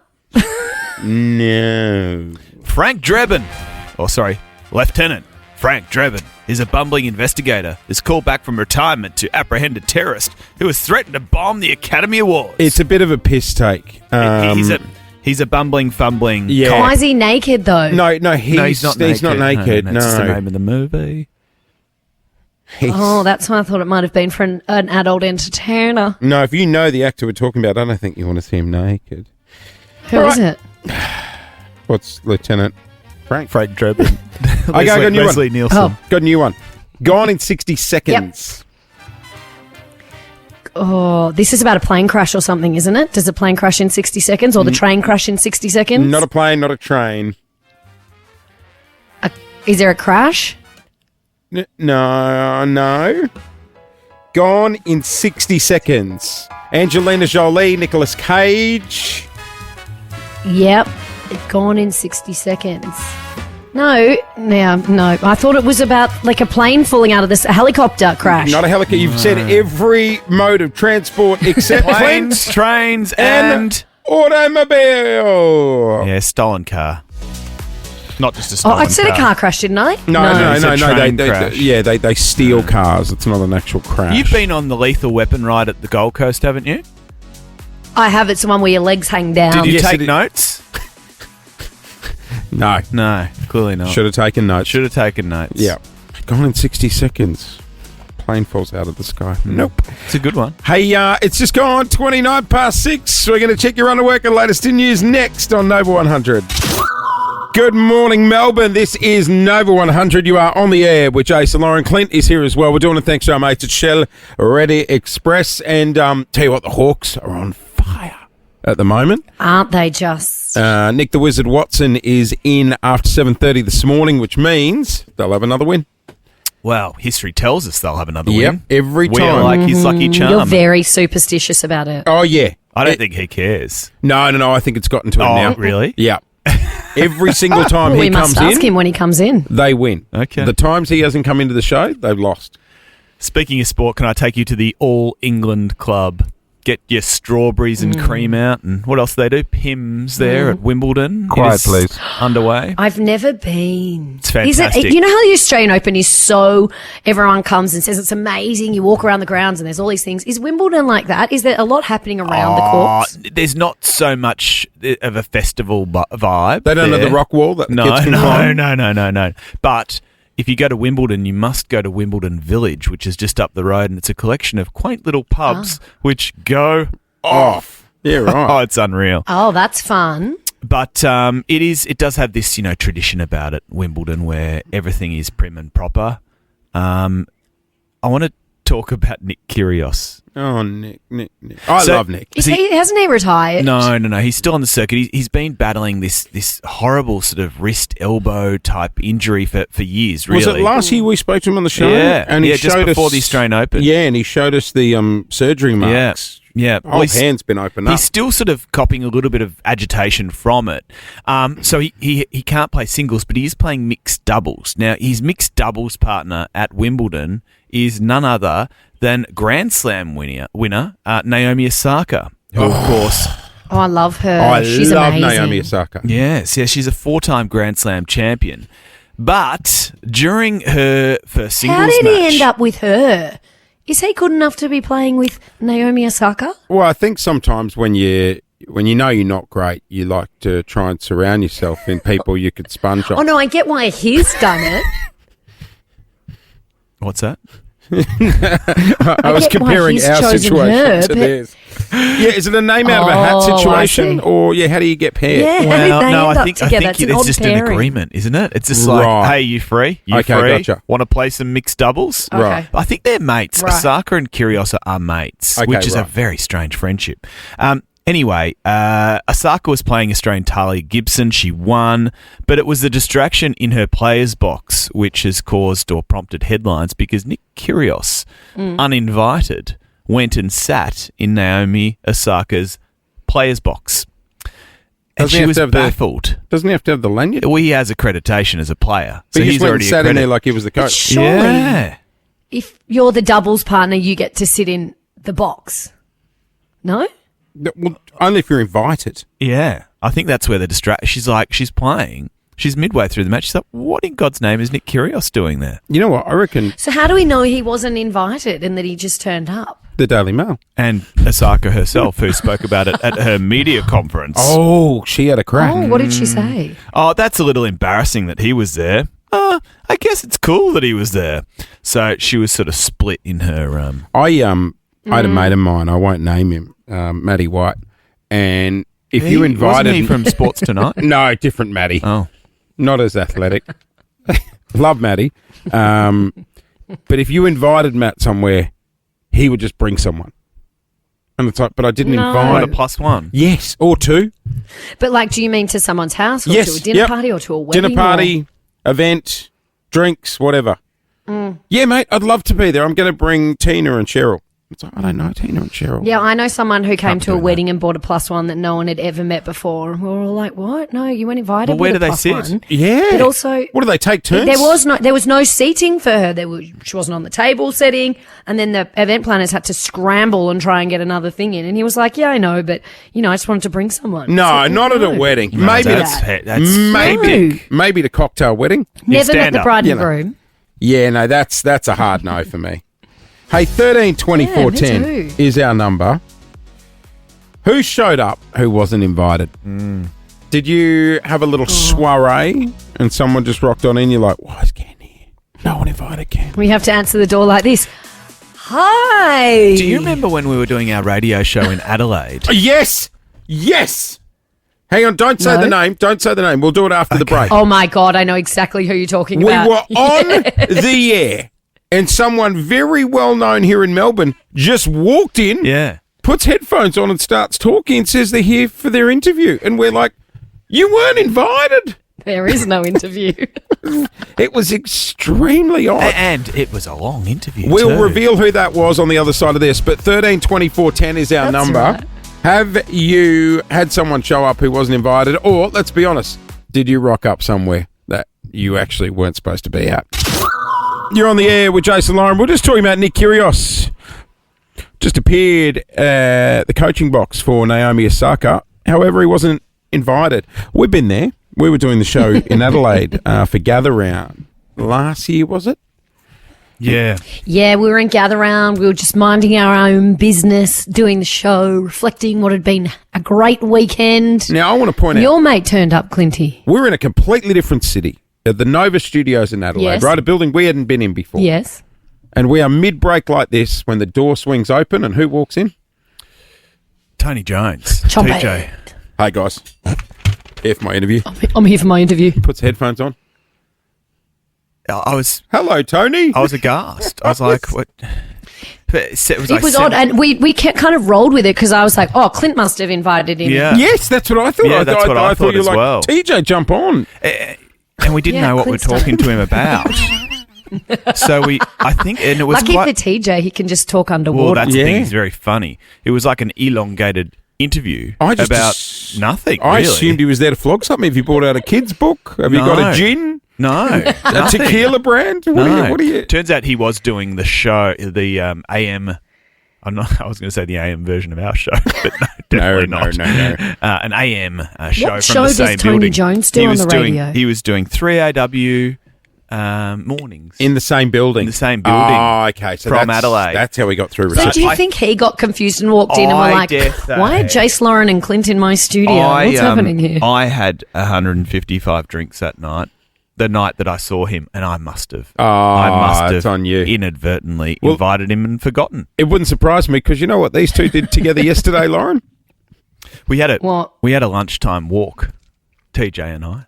Speaker 3: No.
Speaker 5: Frank Drebin. Oh, sorry. Lieutenant Frank Drebin is a bumbling investigator. Is called back from retirement to apprehend a terrorist who has threatened to bomb the Academy Awards.
Speaker 3: It's a bit of a piss take.
Speaker 5: He's a bumbling, fumbling.
Speaker 3: Yeah.
Speaker 4: Why is he naked though?
Speaker 3: No, he's
Speaker 5: No, he's not naked.
Speaker 3: He's not naked. No.
Speaker 5: That's the name of the movie.
Speaker 4: Oh, that's why I thought it might have been for an adult entertainer.
Speaker 3: No, if you know the actor we're talking about, I don't think you want to see him naked.
Speaker 4: Who is it?
Speaker 3: What's Lieutenant Frank?
Speaker 5: Frank Drebin.
Speaker 3: I got a new one.
Speaker 5: Leslie Nielsen.
Speaker 4: Oh.
Speaker 3: Got a new one. Gone in 60 seconds.
Speaker 4: Oh, this is about a plane crash or something, isn't it? Does a plane crash in 60 seconds or the train crash in 60 seconds?
Speaker 3: Not a plane, not a train.
Speaker 4: Is there a crash?
Speaker 3: No. Gone in 60 seconds. Angelina Jolie, Nicolas Cage.
Speaker 4: Yep. Gone in 60 seconds. No. I thought it was about like a plane falling out of a helicopter crash.
Speaker 3: Not a helicopter. You've said every mode of transport except
Speaker 5: Planes, trains, and
Speaker 3: automobile.
Speaker 5: yeah, stolen car. Not just a stolen
Speaker 4: I said a car crash, didn't I?
Speaker 3: No.
Speaker 5: It's a train crash.
Speaker 3: They steal cars. It's not an actual crash.
Speaker 5: You've been on the Lethal Weapon ride at the Gold Coast, haven't you?
Speaker 4: I have. It's the one where your legs hang down.
Speaker 5: Did you
Speaker 3: yes,
Speaker 5: take
Speaker 3: it is.
Speaker 5: notes?
Speaker 3: No.
Speaker 5: No, clearly not.
Speaker 3: Should have taken notes.
Speaker 5: Should have taken notes.
Speaker 3: Yeah. Gone in 60 seconds. Plane falls out of the sky. Nope.
Speaker 5: It's a good one.
Speaker 3: Hey, it's just gone 29 past 6. We're going to check your underwork and latest in news next on Nova 100. Good morning, Melbourne. This is Nova 100. You are on the air with Jason. Lauren Clint is here as well. We're doing it thanks to our mates at Shell Ready Express. And tell you what, the Hawks are on fire at the moment.
Speaker 4: Aren't they just?
Speaker 3: Nick the Wizard Watson is in after 7:30 this morning, which means they'll have another win.
Speaker 5: Well, history tells us they'll have another
Speaker 3: Yep,
Speaker 5: win.
Speaker 3: every
Speaker 5: We are
Speaker 3: time.
Speaker 5: like his lucky charm.
Speaker 4: You're very superstitious about it.
Speaker 3: Oh, yeah.
Speaker 5: I don't think he cares.
Speaker 3: No. I think it's gotten to him now.
Speaker 5: Really?
Speaker 3: Yeah. Every single time
Speaker 4: Well,
Speaker 3: he
Speaker 4: we must
Speaker 3: comes
Speaker 4: ask
Speaker 3: in,
Speaker 4: him when he comes in.
Speaker 3: they win.
Speaker 5: Okay.
Speaker 3: The times he hasn't come into the show, they've lost.
Speaker 5: Speaking of sport, can I take you to the All England Club? Get your strawberries and cream out, and what else do they do? Pims there at Wimbledon.
Speaker 3: Quiet,
Speaker 5: It is
Speaker 3: please.
Speaker 5: Underway.
Speaker 4: I've never been.
Speaker 5: It's fantastic.
Speaker 4: You know how the Australian Open is so everyone comes and says it's amazing. You walk around the grounds and there's all these things. Is Wimbledon like that? Is there a lot happening around the courts?
Speaker 5: There's not so much of a festival vibe.
Speaker 3: They don't
Speaker 5: there.
Speaker 3: have the rock wall that the kids can climb?
Speaker 5: No. But if you go to Wimbledon, you must go to Wimbledon Village, which is just up the road, and it's a collection of quaint little pubs which go off.
Speaker 3: Yeah, right.
Speaker 5: Oh, it's unreal.
Speaker 4: Oh, that's fun.
Speaker 5: But it does have this, tradition about it, Wimbledon, where everything is prim and proper. I want to talk about Nick Kyrgios.
Speaker 3: Oh, Nick. I love Nick.
Speaker 4: Hasn't he retired?
Speaker 5: No. He's still on the circuit. He's been battling this horrible sort of wrist elbow type injury for years. Really,
Speaker 3: Was it last year we spoke to him on the show?
Speaker 5: Yeah,
Speaker 3: and he
Speaker 5: just
Speaker 3: showed
Speaker 5: before
Speaker 3: us,
Speaker 5: the Australian Open.
Speaker 3: Yeah, and he showed us the surgery marks.
Speaker 5: Yeah.
Speaker 3: Whole hand's been opened up.
Speaker 5: He's still sort of copying a little bit of agitation from it. So he can't play singles, but he is playing mixed doubles. Now, his mixed doubles partner at Wimbledon is none other than Grand Slam winner Naomi Osaka, who, of course...
Speaker 4: Oh, I love her. She's
Speaker 3: love
Speaker 4: amazing.
Speaker 3: Naomi Osaka.
Speaker 5: Yes, she's a 4-time Grand Slam champion. But during her first singles
Speaker 4: How did
Speaker 5: match...
Speaker 4: he end up with her? Is he good enough to be playing with Naomi Osaka?
Speaker 3: Well, I think sometimes when you know you're not great, you like to try and surround yourself in people you could sponge on.
Speaker 4: Oh, no, I get why he's done it.
Speaker 5: What's that?
Speaker 3: I was
Speaker 4: get why
Speaker 3: comparing
Speaker 4: he's
Speaker 3: our
Speaker 4: chosen
Speaker 3: situation
Speaker 4: her,
Speaker 3: to
Speaker 4: but-
Speaker 3: theirs. Yeah, is it a name out of a hat
Speaker 4: Oh, I
Speaker 3: situation?
Speaker 4: see.
Speaker 3: Or, how do you get paired?
Speaker 4: Yeah, how
Speaker 5: Well,
Speaker 4: did they
Speaker 5: no,
Speaker 4: end
Speaker 5: I
Speaker 4: up
Speaker 5: think
Speaker 4: together? It's an
Speaker 5: it's
Speaker 4: odd
Speaker 5: just
Speaker 4: pairing.
Speaker 5: an agreement, isn't it? It's just
Speaker 3: Right.
Speaker 5: like, hey, you free? You
Speaker 3: Okay,
Speaker 5: free?
Speaker 3: gotcha.
Speaker 5: Want to play some mixed doubles?
Speaker 4: Okay.
Speaker 3: Right.
Speaker 5: I think they're mates.
Speaker 4: Right.
Speaker 5: Osaka and Kyrgios are mates,
Speaker 3: Okay,
Speaker 5: which is a
Speaker 3: right.
Speaker 5: very strange friendship. Anyway, Osaka was playing Australian Talia Gibson. She won, but it was the distraction in her players' box which has caused or prompted headlines because Nick Kyrgios, uninvited, went and sat in Naomi Osaka's players' box. And
Speaker 3: Doesn't he
Speaker 5: she
Speaker 3: have
Speaker 5: was
Speaker 3: to have the-
Speaker 5: baffled.
Speaker 3: Doesn't he have to have the lanyard?
Speaker 5: Well, he has accreditation as a player, so
Speaker 3: But he
Speaker 5: he's
Speaker 3: just went and
Speaker 5: already
Speaker 3: sat in
Speaker 5: accredited.
Speaker 3: there like he was the
Speaker 4: But
Speaker 3: coach.
Speaker 4: surely,
Speaker 5: Yeah.
Speaker 4: if you're the doubles partner, you get to sit in the box. No?
Speaker 3: Well, only if you're invited.
Speaker 5: Yeah, I think that's where the distraction. She's playing. She's midway through the match. She's like, what in God's name is Nick Kyrgios doing there?
Speaker 3: You know what? I reckon
Speaker 4: So how do we know he wasn't invited and that he just turned up?
Speaker 3: the Daily Mail.
Speaker 5: And Osaka herself, who spoke about it at her media conference.
Speaker 3: Oh, she had a crack.
Speaker 4: Oh, what did she say?
Speaker 5: Oh, that's a little embarrassing that he was there. I guess it's cool that he was there. So she was sort of split in her.
Speaker 3: I had a mate of mine. I won't name him, Matty White. And if you invited
Speaker 5: wasn't he from Sports Tonight?
Speaker 3: no, different Matty.
Speaker 5: Oh,
Speaker 3: Not as athletic. Love Matty. But if you invited Matt somewhere, he would just bring someone. And it's like, but I didn't
Speaker 4: No.
Speaker 5: what a
Speaker 3: invite.
Speaker 5: +1.
Speaker 3: Yes, or two.
Speaker 4: But like, do you mean to someone's house or
Speaker 3: Yes,
Speaker 4: to a dinner
Speaker 3: yep.
Speaker 4: party or to a wedding?
Speaker 3: Dinner party, event, drinks, whatever. Yeah, mate, I'd love to be there. I'm going to bring Tina and Cheryl. It's like, I don't know Tina and Cheryl.
Speaker 4: Yeah, I know someone who came
Speaker 5: Can't
Speaker 4: to a
Speaker 5: do that.
Speaker 4: wedding and bought a +1 that no one had ever met before. And we were all like, what? No, you weren't invited.
Speaker 5: Well, where
Speaker 4: with
Speaker 5: do
Speaker 4: a
Speaker 5: they sit?
Speaker 4: +1.
Speaker 3: Yeah.
Speaker 4: But also,
Speaker 3: What do they take turns?
Speaker 4: there was no seating for her. She wasn't on the table setting, and then the event planners had to scramble and try and get another thing in. And he was like, "Yeah, I know, but I just wanted to bring someone."
Speaker 3: No,
Speaker 4: It's like,
Speaker 3: not at a
Speaker 4: no.
Speaker 3: wedding.
Speaker 5: No,
Speaker 3: Maybe
Speaker 5: that's
Speaker 3: maybe the cocktail wedding.
Speaker 4: Never met
Speaker 5: stand
Speaker 4: the
Speaker 5: up,
Speaker 4: bride
Speaker 3: you
Speaker 4: and
Speaker 3: know.
Speaker 4: groom.
Speaker 3: Yeah, no, that's a hard no for me. Hey, 13 24
Speaker 4: Yeah, me
Speaker 3: 10
Speaker 4: too.
Speaker 3: is our number. Who showed up who wasn't invited? Did you have a little soiree and someone just rocked on in? You're like, why is Ken here? No one invited Ken.
Speaker 4: We have to answer the door like this. Hi.
Speaker 5: Do you remember when we were doing our radio show in Adelaide?
Speaker 3: Yes! Yes! Hang on, don't say
Speaker 4: No.
Speaker 3: the name. Don't say the name. We'll do it after the break.
Speaker 4: Oh my God, I know exactly who you're talking
Speaker 3: We
Speaker 4: about.
Speaker 3: were on the air and someone very well known here in Melbourne just walked in,
Speaker 5: Yeah.
Speaker 3: puts headphones on and starts talking and says they're here for their interview. And we're like, you weren't invited.
Speaker 4: There is no interview.
Speaker 3: It was extremely odd.
Speaker 5: And it was a long interview.
Speaker 3: We'll
Speaker 5: too.
Speaker 3: reveal who that was on the other side of this. But 13 24 10 is our
Speaker 4: That's
Speaker 3: number.
Speaker 4: right.
Speaker 3: Have you had someone show up who wasn't invited? Or, let's be honest, did you rock up somewhere that you actually weren't supposed to be at? You're on the air with Jason Lauren. We're just talking about Nick Kyrgios. Just appeared at the coaching box for Naomi Osaka. However, he wasn't invited. We've been there. We were doing the show in Adelaide for Gather Round last year, was it?
Speaker 5: Yeah.
Speaker 4: Yeah, we were in Gather Round. We were just minding our own business, doing the show, reflecting what had been a great weekend.
Speaker 3: Now, I want to point out,
Speaker 4: Your mate turned up, Clinty.
Speaker 3: we're in a completely different city. At the Nova Studios in Adelaide,
Speaker 4: Yes.
Speaker 3: right? A building we hadn't been in before.
Speaker 4: Yes.
Speaker 3: And we are mid-break like this when the door swings open and who walks in?
Speaker 5: Tony Jones.
Speaker 4: Chomp
Speaker 5: TJ.
Speaker 4: it.
Speaker 3: Hey, guys. Here for my interview.
Speaker 4: I'm here for my interview.
Speaker 3: Puts headphones on.
Speaker 5: I was
Speaker 3: Hello, Tony.
Speaker 5: aghast. I was like, what?
Speaker 4: It was odd, and we kind of rolled with it because I was like, "Oh, Clint must have invited him."
Speaker 5: Yeah.
Speaker 3: Yes, that's what I thought.
Speaker 5: Yeah, that's what I thought
Speaker 3: you were
Speaker 5: as
Speaker 3: like,
Speaker 5: well.
Speaker 3: TJ, jump on.
Speaker 5: And we didn't
Speaker 4: Yeah,
Speaker 5: know what we're
Speaker 4: Clint's
Speaker 5: talking to him about. So I think, and it was
Speaker 4: Lucky
Speaker 5: quite.
Speaker 4: for TJ, he can just talk
Speaker 5: Well,
Speaker 4: underwater.
Speaker 5: that's the thing.
Speaker 3: Yeah.
Speaker 5: He's very funny. It was like an elongated interview
Speaker 3: I just
Speaker 5: about nothing.
Speaker 3: I
Speaker 5: really.
Speaker 3: assumed he was there to flog something. Have you bought out a kid's book? Have you got
Speaker 5: No.
Speaker 3: a gin?
Speaker 5: No,
Speaker 3: A
Speaker 5: nothing.
Speaker 3: tequila brand? What
Speaker 5: No.
Speaker 3: are you?
Speaker 5: Turns out he was doing the show, the AM. I was going to say the AM version of our show, but no, definitely not.
Speaker 3: No.
Speaker 5: An AM show
Speaker 4: What
Speaker 5: from
Speaker 4: show
Speaker 5: the
Speaker 4: does
Speaker 5: same
Speaker 4: Tony
Speaker 5: building.
Speaker 4: Jones do
Speaker 5: He
Speaker 4: on
Speaker 5: was
Speaker 4: the
Speaker 5: doing,
Speaker 4: radio?
Speaker 5: He was doing 3AW mornings.
Speaker 3: In the same building.
Speaker 5: In the same building.
Speaker 3: Oh, okay. So
Speaker 5: From
Speaker 3: that's,
Speaker 5: Adelaide.
Speaker 3: That's how we got through
Speaker 4: So
Speaker 3: research.
Speaker 4: do you think he got confused and walked in and were
Speaker 5: I
Speaker 4: like,
Speaker 5: dare say-
Speaker 4: "Why are Jace Lauren and Clint in my studio? What's happening here?"
Speaker 5: I had 155 drinks that night. the night that I saw him, and I must have.
Speaker 3: It's on you.
Speaker 5: Inadvertently invited him and forgotten.
Speaker 3: It wouldn't surprise me because you know what these two did together yesterday, Lauren?
Speaker 5: We had
Speaker 4: What?
Speaker 5: a lunchtime walk, TJ and I.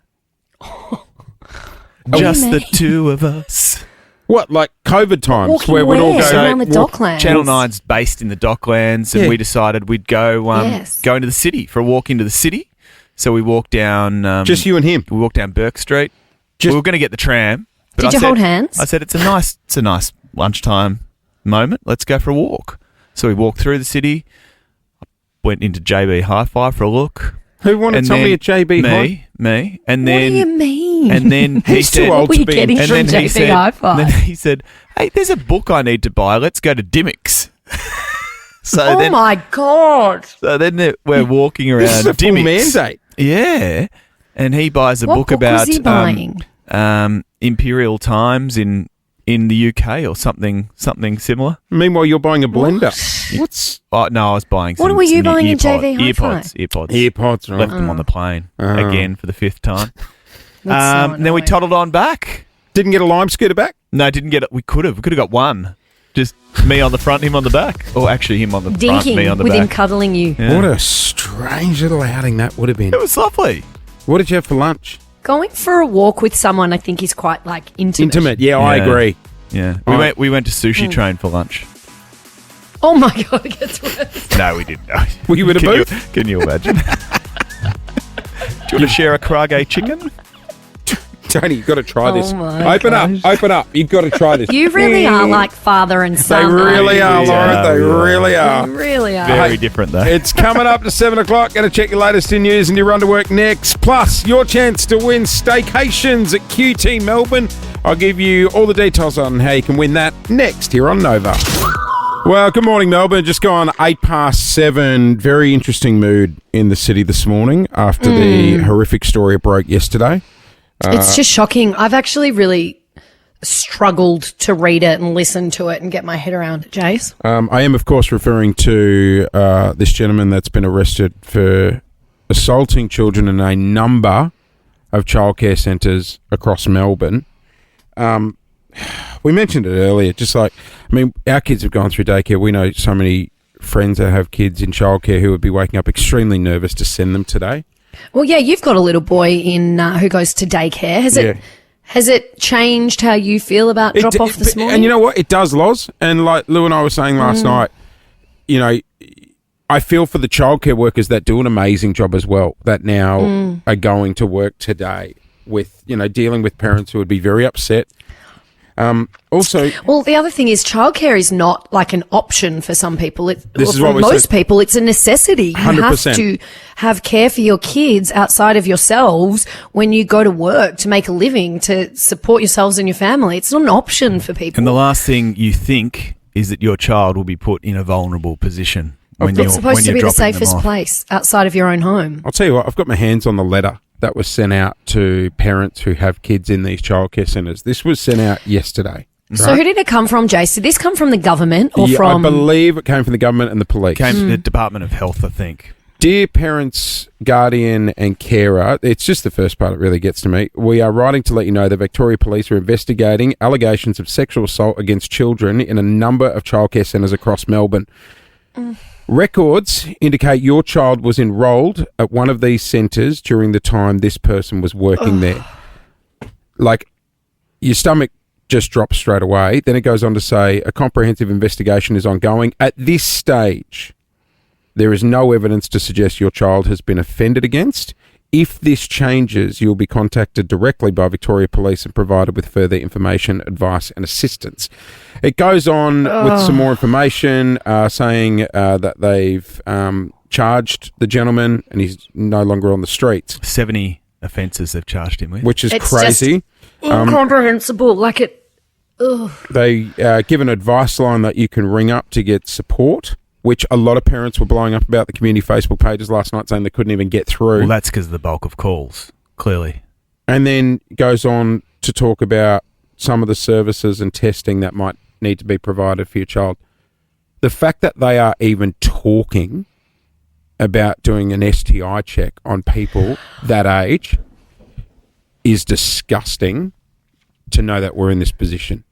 Speaker 5: Just the two of us.
Speaker 3: What, like COVID times
Speaker 4: Walking
Speaker 3: where we'd all
Speaker 4: where?
Speaker 3: go
Speaker 4: Around the
Speaker 3: walk-
Speaker 4: Docklands.
Speaker 5: Channel 9's based in the Docklands, and
Speaker 3: Yeah.
Speaker 5: we decided we'd go
Speaker 4: Yes.
Speaker 5: go into the city for a walk into the city. So we walked down.
Speaker 3: Just you and him.
Speaker 5: We walked down Burke Street.
Speaker 3: Just-
Speaker 5: we were going to get the tram. But
Speaker 4: Did
Speaker 5: I
Speaker 4: you
Speaker 5: said-
Speaker 4: hold hands?
Speaker 5: I said it's a nice lunchtime moment. Let's go for a walk. So we walked through the city. Went into JB Hi-Fi for a look.
Speaker 3: Who wanted somebody at JB Hi?
Speaker 5: Me. And
Speaker 4: What
Speaker 5: then
Speaker 4: do you mean?
Speaker 5: And then he
Speaker 3: He's too
Speaker 5: said,
Speaker 3: old
Speaker 4: what were
Speaker 3: to
Speaker 4: you
Speaker 3: be
Speaker 4: getting
Speaker 3: in-
Speaker 4: from
Speaker 5: and then he
Speaker 4: JB
Speaker 5: said,
Speaker 4: Hi-Fi?
Speaker 5: and then he said, "Hey, there's a book I need to buy. Let's go to Dimmicks."
Speaker 4: Oh my God.
Speaker 5: So then we're walking around
Speaker 3: This is a full
Speaker 5: Dimmicks.
Speaker 3: mandate.
Speaker 5: Yeah. And he buys a
Speaker 4: What
Speaker 5: book
Speaker 4: book
Speaker 5: about
Speaker 4: was he buying?
Speaker 5: imperial times in the UK or something similar.
Speaker 3: Meanwhile, you're buying a blender. What's
Speaker 5: Oh, no, I was buying
Speaker 4: What
Speaker 5: some,
Speaker 4: were you
Speaker 5: some new
Speaker 4: buying in JV Hi-Fi?
Speaker 5: Earpods.
Speaker 3: AirPods? Right?
Speaker 5: Left them on the plane again for the fifth time.
Speaker 4: That's so
Speaker 5: Then we
Speaker 4: annoying.
Speaker 5: toddled on back.
Speaker 3: Didn't get a lime scooter back?
Speaker 5: No, didn't get it. We could have got one. Just me on the front, him on the back. Or actually him on the front,
Speaker 4: Dinking
Speaker 5: me on the
Speaker 4: with him
Speaker 5: back.
Speaker 4: cuddling you.
Speaker 5: Yeah.
Speaker 3: What a strange little outing that would have been.
Speaker 5: It was lovely.
Speaker 3: What did you have for lunch?
Speaker 4: Going for a walk with someone I think is quite like intimate.
Speaker 3: Intimate. Yeah, I
Speaker 5: Yeah.
Speaker 3: agree.
Speaker 5: Yeah.
Speaker 3: Right.
Speaker 5: We went to Sushi
Speaker 4: Mm.
Speaker 5: Train for lunch.
Speaker 4: Oh my God, it gets worse.
Speaker 5: No, we didn't.
Speaker 3: Were you at a
Speaker 5: Can you-
Speaker 3: booth?
Speaker 5: Can you imagine? Do you want to share a karage chicken?
Speaker 3: Tony, you've got to try this.
Speaker 4: Oh my
Speaker 3: Open
Speaker 4: gosh.
Speaker 3: up. Open up. You've got to try this.
Speaker 4: You really are like father and
Speaker 3: They
Speaker 4: son.
Speaker 3: really are,
Speaker 5: Yeah,
Speaker 3: Lauren. They
Speaker 5: yeah.
Speaker 3: really are.
Speaker 4: You really are.
Speaker 5: Very different though.
Speaker 3: It's coming up to 7 o'clock. Going to check your latest in news and your run to work next. Plus, your chance to win staycations at QT Melbourne. I'll give you all the details on how you can win that next here on Nova. Well, good morning, Melbourne. Just gone 7:08. Very interesting mood in the city this morning after the horrific story broke yesterday.
Speaker 4: It's just shocking. I've actually really struggled to read it and listen to it and get my head around it, Jace.
Speaker 3: I am, of course, referring to this gentleman that's been arrested for assaulting children in a number of childcare centres across Melbourne. We mentioned it earlier, just like, I mean, our kids have gone through daycare. We know so many friends that have kids in childcare who would be waking up extremely nervous to send them today.
Speaker 4: Well, yeah, you've got a little boy in who goes to daycare. Has it changed how you feel about drop off this morning?
Speaker 3: And you know what? It does, Loz. And like Lou and I were saying last night, you know, I feel for the childcare workers that do an amazing job as well, that now are going to work today with, you know, dealing with parents who would be very upset. Also,
Speaker 4: Well, the other thing is childcare is not like an option for some people.
Speaker 3: is what
Speaker 4: For
Speaker 3: we
Speaker 4: most
Speaker 3: said.
Speaker 4: people, it's a necessity. You
Speaker 3: 100%.
Speaker 4: have to have care for your kids outside of yourselves when you go to work to make a living, to support yourselves and your family. It's not an option for people.
Speaker 5: And the last thing you think is that your child will be put in a vulnerable position when
Speaker 4: it's supposed to be the
Speaker 5: dropping them
Speaker 4: safest
Speaker 5: off.
Speaker 4: place outside of your own home.
Speaker 3: I'll tell you what, I've got my hands on the letter that was sent out to parents who have kids in these childcare centres. This was sent out yesterday.
Speaker 4: So who did it come from, Jace? Did this come from the government or
Speaker 3: Yeah,
Speaker 4: from...
Speaker 3: I believe it came from the government and the police.
Speaker 5: Came to the Department of Health, I think.
Speaker 3: Dear parents, guardian and carer, it's just the first part that really gets to me. We are writing to let you know that Victoria Police are investigating allegations of sexual assault against children in a number of childcare centres across Melbourne. Records indicate your child was enrolled at one of these centres during the time this person was working there. Like, your stomach just drops straight away. Then it goes on to say a comprehensive investigation is ongoing. At this stage, there is no evidence to suggest your child has been offended against. If this changes, you'll be contacted directly by Victoria Police and provided with further information, advice and assistance. It goes on with some more information saying that they've charged the gentleman and he's no longer on the streets,
Speaker 5: 70 offences they've charged him with.
Speaker 3: which is
Speaker 4: It's
Speaker 3: crazy.
Speaker 4: incomprehensible. Like it... Ugh.
Speaker 3: They give an advice line that you can ring up to get support, which a lot of parents were blowing up about the community Facebook pages last night saying they couldn't even get through.
Speaker 5: Well, that's because of the bulk of calls, clearly.
Speaker 3: And then goes on to talk about some of the services and testing that might need to be provided for your child. The fact that they are even talking about doing an STI check on people that age, is disgusting to know that we're in this position.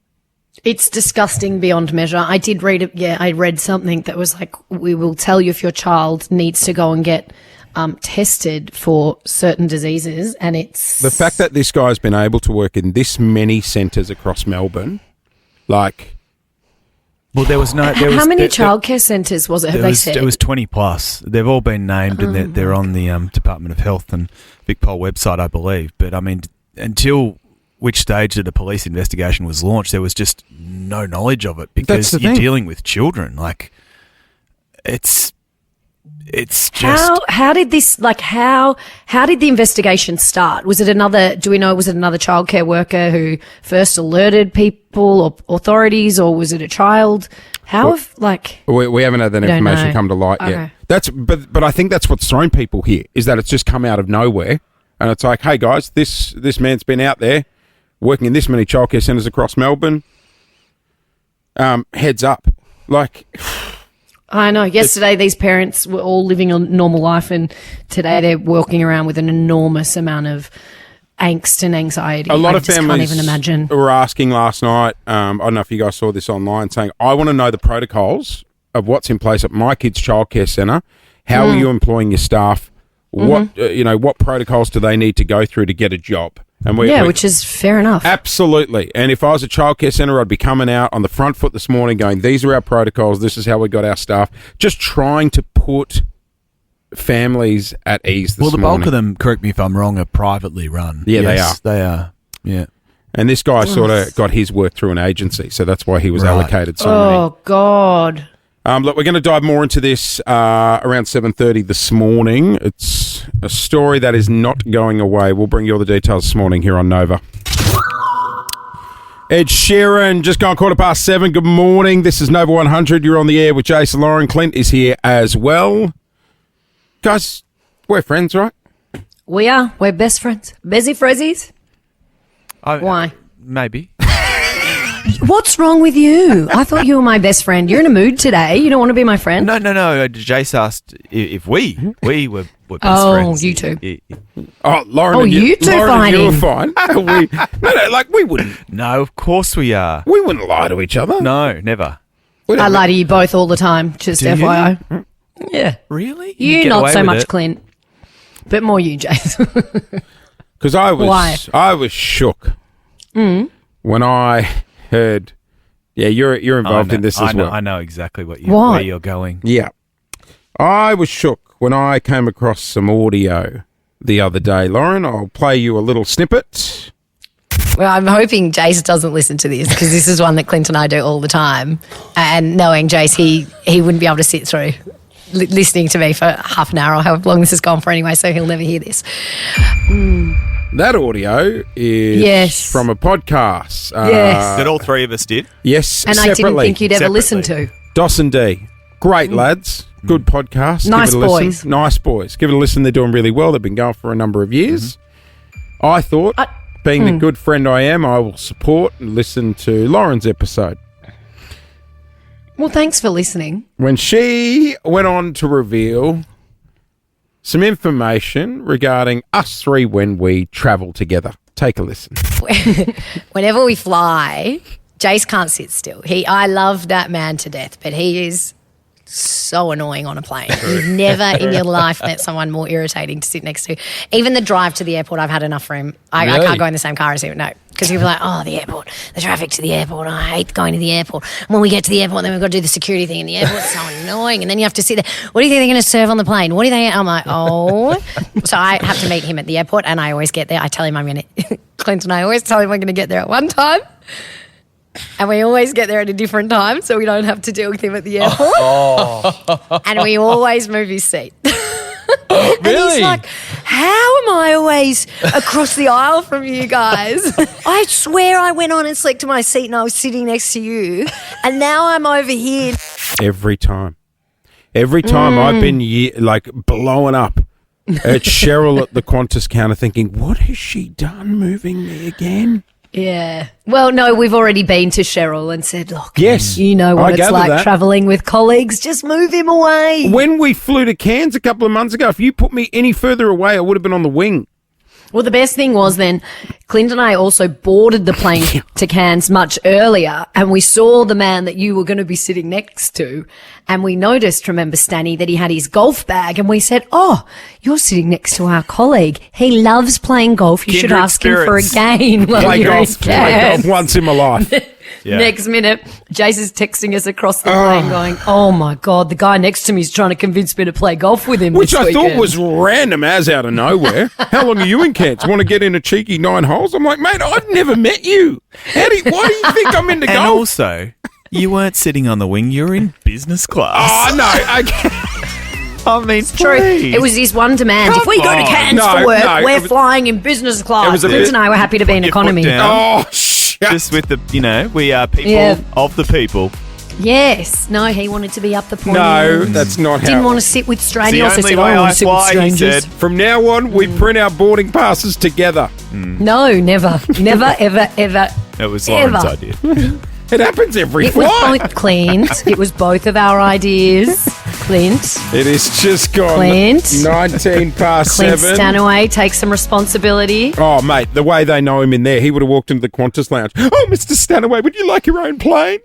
Speaker 4: It's disgusting beyond measure. I did read it. Yeah, I read something that was like, we will tell you if your child needs to go and get tested for certain diseases. And it's
Speaker 3: The fact that this guy's been able to work in this many centres across Melbourne, like...
Speaker 5: Well, there was no...
Speaker 4: How many childcare centres was it, have they said?
Speaker 5: It was 20 plus. They've all been named and they're on the Department of Health and Vic Pol website, I believe. But, I mean, until which stage that a police investigation was launched, there was just no knowledge of it because you're dealing with children. Like, it's just...
Speaker 4: How did this, like, how did the investigation start? Was it another childcare worker who first alerted people or authorities, or was it a child? We
Speaker 3: haven't had that information come to light yet. But I think that's what's thrown people here, is that it's just come out of nowhere. And it's like, hey guys, this man's been out there working in this many childcare centres across Melbourne. Heads up. Like...
Speaker 4: I know. Yesterday, these parents were all living a normal life, and today they're walking around with an enormous amount of angst and anxiety.
Speaker 3: A lot of families
Speaker 4: can't even imagine.
Speaker 3: Were asking last night, I don't know if you guys saw this online, saying, I want to know the protocols of what's in place at my kids' childcare centre. How are you employing your staff? What protocols do they need to go through to get a job? And
Speaker 4: which is fair enough.
Speaker 3: Absolutely. And if I was a childcare centre, I'd be coming out on the front foot this morning going, these are our protocols, this is how we got our staff. Just trying to put families at ease this morning.
Speaker 5: Well, the bulk of them, correct me if I'm wrong, are privately run.
Speaker 3: Yeah,
Speaker 5: yes, they are. Yeah.
Speaker 3: And this guy sort of got his work through an agency, so that's why he was allocated so many.
Speaker 4: Oh, God.
Speaker 3: Look, we're going to dive more into this around 7:30 this morning. It's a story that is not going away. We'll bring you all the details this morning here on Nova. Ed Sheeran, just gone 7:15. Good morning. This is Nova 100. You're on the air with Jason Lauren. Clint is here as well. Guys, we're friends, right?
Speaker 4: We are. We're best friends. Busy Frezzies? Why?
Speaker 5: Maybe.
Speaker 4: What's wrong with you? I thought you were my best friend. You're in a mood today. You don't want to be my friend?
Speaker 5: No. Jace asked if we were best friends.
Speaker 4: Oh, you two.
Speaker 3: Oh, Lauren.
Speaker 4: Oh, you two fighting.
Speaker 3: You were fine. We wouldn't.
Speaker 5: No, of course we are.
Speaker 3: We wouldn't lie to each other.
Speaker 5: No, never.
Speaker 4: I lie to you both all the time, just
Speaker 5: Do
Speaker 4: FYI.
Speaker 5: You?
Speaker 4: Yeah.
Speaker 5: Really?
Speaker 4: You
Speaker 5: get
Speaker 4: not
Speaker 5: away
Speaker 4: so
Speaker 5: with
Speaker 4: much,
Speaker 5: it?
Speaker 4: Clint. But more you, Jason.
Speaker 3: Because I was shook when I heard. Yeah, you're involved in this as well.
Speaker 5: I know exactly where you're going.
Speaker 3: Yeah. I was shook when I came across some audio the other day. Lauren, I'll play you a little snippet.
Speaker 4: Well, I'm hoping Jace doesn't listen to this, because this is one that Clint and I do all the time. And knowing Jace, he wouldn't be able to sit through listening to me for half an hour or however long this has gone for anyway, so he'll never hear this.
Speaker 3: That audio is from a podcast.
Speaker 5: That all three of us did?
Speaker 3: Yes,
Speaker 4: and
Speaker 3: separately.
Speaker 4: I didn't think you'd ever listen to.
Speaker 3: Doss and D. Great lads. Good podcast.
Speaker 4: Nice
Speaker 3: Give it a
Speaker 4: boys.
Speaker 3: listen. Nice boys. Give it a listen. They're doing really well. They've been going for a number of years. I thought, being the good friend I am, I will support and listen to Lauren's episode.
Speaker 4: Well, thanks for listening.
Speaker 3: When she went on to reveal some information regarding us three when we travel together. Take a listen.
Speaker 4: Whenever we fly, Jace can't sit still. I love that man to death, but he is so annoying on a plane. You've never in your life met someone more irritating to sit next to. Even the drive to the airport, I've had enough for him. I can't go in the same car as him, no. Because people are like, the airport, the traffic to the airport. I hate going to the airport. And when we get to the airport, then we've got to do the security thing in the airport. It's so annoying. And then you have to sit there. What do you think they're going to serve on the plane? What do they? I'm like, So I have to meet him at the airport, and I always get there. I tell him I'm going to, Clint and I always tell him I'm going to get there at one time. And we always get there at a different time, so we don't have to deal with him at the airport. And we always move his seat. And he's like, how am I always across the aisle from you guys? I swear I went on and selected my seat and I was sitting next to you, and now I'm over here.
Speaker 3: Every time I've been blowing up at Cheryl at the Qantas counter thinking, what has she done moving me again?
Speaker 4: Yeah. Well, no, we've already been to Cheryl and said, look,
Speaker 3: yes,
Speaker 4: you know what it's like travelling with colleagues. Just move him away.
Speaker 3: When we flew to Cairns a couple of months ago, if you put me any further away, I would have been on the wing.
Speaker 4: Well, the best thing was then Clint and I also boarded the plane to Cairns much earlier, and we saw the man that you were going to be sitting next to, and we noticed, remember, Stanny, that he had his golf bag, and we said, "Oh, you're sitting next to our colleague. He loves playing golf. You should
Speaker 5: Kindred
Speaker 4: ask him for a
Speaker 5: spirits.
Speaker 4: game while
Speaker 3: Play
Speaker 4: you're
Speaker 3: golf,
Speaker 4: in
Speaker 3: play
Speaker 4: Cairns."
Speaker 3: golf once in my life.
Speaker 5: Yeah.
Speaker 4: Next minute, Jace is texting us across the plane going, "Oh my God, the guy next to me is trying to convince me to play golf with him
Speaker 3: Which
Speaker 4: this
Speaker 3: I thought
Speaker 4: weekend."
Speaker 3: was random as out of nowhere. How long are you in Cairns? Want to get in a cheeky 9 holes? I'm like, mate, I've never met you. Why do you think I'm into
Speaker 5: And
Speaker 3: golf?
Speaker 5: also, you weren't sitting on the wing, you were in business class.
Speaker 3: Oh, no. Okay.
Speaker 5: I mean,
Speaker 4: True.
Speaker 5: please.
Speaker 4: It was his one demand. If we go to
Speaker 5: on.
Speaker 4: Cairns
Speaker 3: No,
Speaker 4: for work,
Speaker 3: no,
Speaker 4: we're
Speaker 3: it was-
Speaker 4: flying in business class.
Speaker 3: it was a
Speaker 4: Clint
Speaker 3: bit-
Speaker 4: and I were happy to be in
Speaker 5: Put your foot
Speaker 4: economy.
Speaker 5: down.
Speaker 3: Oh, shit.
Speaker 5: Just with the, we are people
Speaker 4: Yeah.
Speaker 5: of the people.
Speaker 4: Yes. No, he wanted to be up the point.
Speaker 3: No, that's not how.
Speaker 4: Didn't want to sit with strangers. He
Speaker 5: The
Speaker 4: also
Speaker 5: only
Speaker 4: said,
Speaker 5: way
Speaker 4: I want
Speaker 5: I
Speaker 4: to sit with
Speaker 5: fly, he
Speaker 4: strangers.
Speaker 5: said.
Speaker 3: From now on, we print our boarding passes together.
Speaker 4: No, never. Never, ever, ever.
Speaker 5: It was
Speaker 4: Ever.
Speaker 5: Lauren's idea.
Speaker 3: It happens every
Speaker 4: It was
Speaker 3: flight.
Speaker 4: both Clint. It was both of our ideas. Clint.
Speaker 3: It is just gone
Speaker 4: Clint.
Speaker 3: 19 past
Speaker 4: Clint
Speaker 3: 7.
Speaker 4: Stanaway takes some responsibility.
Speaker 3: Oh, mate, the way they know him in there, he would have walked into the Qantas lounge. Oh, Mr. Stanaway, would you like your own plane?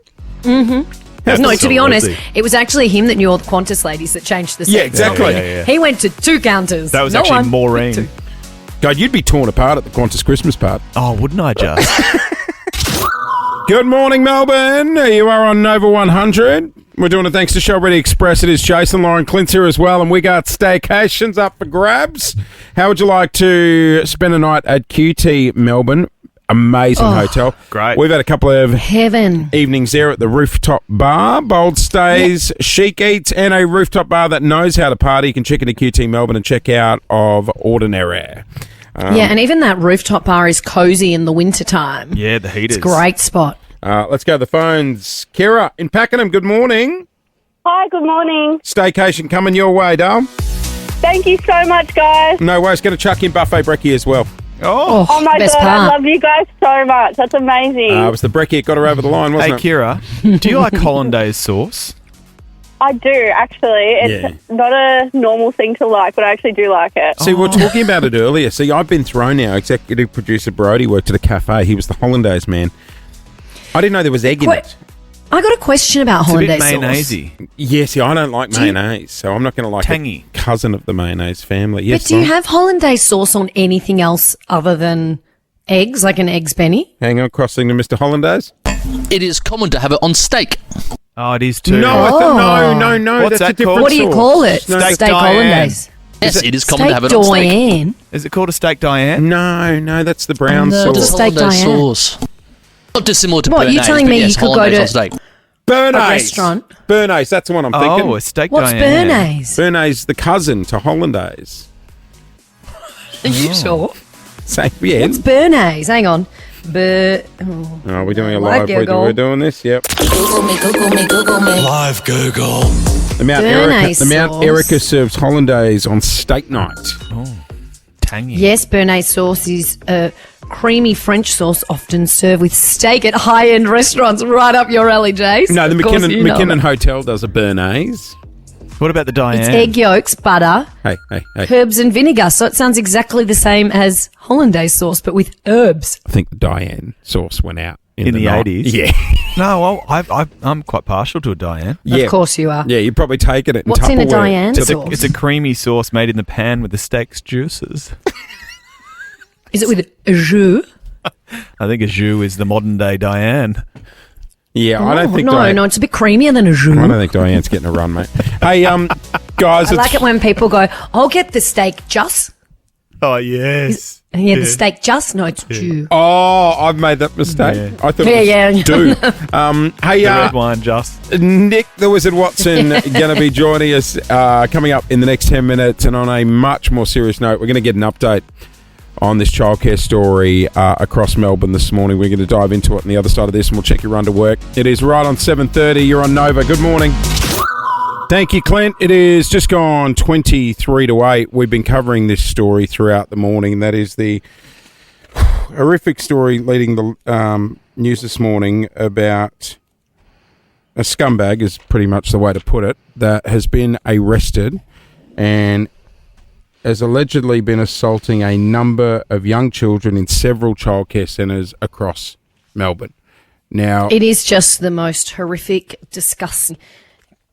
Speaker 4: No, to be honest,
Speaker 5: Absolutely.
Speaker 4: it was actually him that knew all the Qantas ladies that changed the
Speaker 3: Yeah,
Speaker 4: seats.
Speaker 3: exactly.
Speaker 5: Yeah.
Speaker 4: He went to 2 counters.
Speaker 5: That was
Speaker 4: No
Speaker 5: actually
Speaker 4: one.
Speaker 5: Maureen.
Speaker 3: God, you'd be torn apart at the Qantas Christmas part.
Speaker 5: Oh, wouldn't I just?
Speaker 3: Good morning, Melbourne. You are on Nova 100. We're doing it thanks to Shellready Express. It is Jason, Lauren, Clint's here as well, and we got staycations up for grabs. How would you like to spend a night at QT Melbourne? Amazing hotel.
Speaker 5: Great.
Speaker 3: We've had a couple of
Speaker 4: Heaven.
Speaker 3: evenings there at the rooftop bar, bold stays, chic eats, and a rooftop bar that knows how to party. You can check into QT Melbourne and check out of Ordinary.
Speaker 4: Yeah, and even that rooftop bar is cozy in the wintertime.
Speaker 5: Yeah, the heaters.
Speaker 4: It's a great spot.
Speaker 3: Let's go to the phones. Kira in Pakenham, good morning.
Speaker 7: Hi, good morning.
Speaker 3: Staycation coming your way, Dale.
Speaker 7: Thank you so much, guys.
Speaker 3: No worries, going to chuck in buffet brekkie as well.
Speaker 5: Oh,
Speaker 7: Oh my
Speaker 4: best
Speaker 7: God, I
Speaker 4: part.
Speaker 7: love you guys so much. That's amazing.
Speaker 3: It was the brekkie that got her over the line,
Speaker 5: hey,
Speaker 3: wasn't it?
Speaker 5: Kira, do you like hollandaise sauce?
Speaker 7: I do, actually. It's not a normal thing to like, but I actually do like it.
Speaker 3: See, we were talking about it earlier. See, I've been thrown now. Executive producer Brody worked at a cafe. He was the hollandaise man. I didn't know there was egg in it.
Speaker 4: I got a question about
Speaker 5: It's a bit
Speaker 4: hollandaise sauce.
Speaker 5: mayonnaisey.
Speaker 3: Yeah, see, I don't like
Speaker 4: Do you-
Speaker 3: mayonnaise, so I'm not going to like
Speaker 5: Tangy.
Speaker 3: a cousin of the mayonnaise family. Yes,
Speaker 4: But do you
Speaker 3: Lauren?
Speaker 4: have hollandaise sauce on anything else other than eggs, like an eggs Benny?
Speaker 3: Hang on, crossing to Mr. Hollandaise.
Speaker 8: It is common to have it on steak.
Speaker 5: Oh, it is too.
Speaker 3: No, I thought, no.
Speaker 5: What's
Speaker 3: that's a
Speaker 5: that called?
Speaker 3: different
Speaker 4: What do you
Speaker 3: sauce.
Speaker 4: call it?
Speaker 3: No,
Speaker 5: Steak
Speaker 4: Steak
Speaker 5: Diane.
Speaker 4: hollandaise.
Speaker 8: Yes, it is common to
Speaker 4: Steak
Speaker 8: have it on steak.
Speaker 4: Diane.
Speaker 5: Is it called a steak Diane?
Speaker 3: no, that's the brown
Speaker 4: No,
Speaker 8: What
Speaker 3: sauce.
Speaker 8: is
Speaker 4: Just steak
Speaker 8: hollandaise
Speaker 4: Diane.
Speaker 8: sauce? Not dissimilar to
Speaker 4: What, you
Speaker 8: béarnaise,
Speaker 4: telling
Speaker 8: but
Speaker 4: me
Speaker 8: yes,
Speaker 4: you could go
Speaker 8: hollandaise
Speaker 4: to-
Speaker 8: on steak.
Speaker 3: Bernays.
Speaker 4: restaurant.
Speaker 3: Bernays, that's the one I'm thinking.
Speaker 5: Oh, a steak
Speaker 4: What's
Speaker 5: Diane.
Speaker 4: béarnaise?
Speaker 3: Bernays, the cousin to hollandaise.
Speaker 4: Are you sure?
Speaker 3: Same, yeah.
Speaker 4: What's béarnaise? Hang on.
Speaker 3: Oh, we're doing a
Speaker 4: Like
Speaker 3: live.
Speaker 4: Google.
Speaker 3: We're doing this, yep.
Speaker 8: Live Google.
Speaker 3: The Mount
Speaker 4: Bernays sauce.
Speaker 3: Erica serves hollandaise on steak night.
Speaker 5: Tangy.
Speaker 4: Yes, béarnaise sauce is a creamy French sauce often served with steak at high-end restaurants. Right up your alley, Jace.
Speaker 3: No, the
Speaker 4: Of course you know
Speaker 3: McKinnon
Speaker 4: that.
Speaker 3: Hotel does a Bernays.
Speaker 5: What about the Diane?
Speaker 4: It's egg yolks, butter,
Speaker 3: Hey.
Speaker 4: herbs and vinegar. So it sounds exactly the same as hollandaise sauce, but with herbs.
Speaker 3: I think the Diane sauce went out
Speaker 5: In the
Speaker 3: night.
Speaker 5: 80s?
Speaker 3: Yeah.
Speaker 5: No, well, I'm quite partial to a Diane.
Speaker 3: Yeah.
Speaker 4: Of course you are.
Speaker 3: Yeah, you've probably taken it in
Speaker 4: What's in a
Speaker 3: Tupperware
Speaker 4: Diane
Speaker 3: to
Speaker 5: It's
Speaker 3: the-
Speaker 4: sauce?
Speaker 5: it's a creamy sauce made in the pan with the steak's juices.
Speaker 4: Is it with jus?
Speaker 5: I think a jus is the modern day Diane.
Speaker 3: Yeah, I don't think
Speaker 4: no,
Speaker 3: Diane.
Speaker 4: no, it's a bit creamier than a jus.
Speaker 3: I don't think Diane's getting a run, mate. Hey, guys,
Speaker 4: I like it when people go, I'll get the steak just.
Speaker 5: Oh, yes.
Speaker 4: Yeah, the steak just. No, it's jus.
Speaker 3: Oh, I've made that mistake.
Speaker 5: Yeah.
Speaker 3: I thought
Speaker 4: Yeah,
Speaker 3: it was
Speaker 4: yeah.
Speaker 3: do. Hey,
Speaker 5: The red wine just.
Speaker 3: Nick, the Wizard Watson, going to be joining us coming up in the next 10 minutes. And on a much more serious note, we're going to get an update on this childcare story across Melbourne this morning. We're going to dive into it on the other side of this, and we'll check your run to work. It is right on 7:30. You're on Nova. Good morning. Thank you, Clint. It is just gone 23 to 8. We've been covering this story throughout the morning. That is the horrific story leading the news this morning about a scumbag, is pretty much the way to put it, that has been arrested and has allegedly been assaulting a number of young children in several childcare centres across Melbourne. Now,
Speaker 4: it is just the most horrific, disgusting,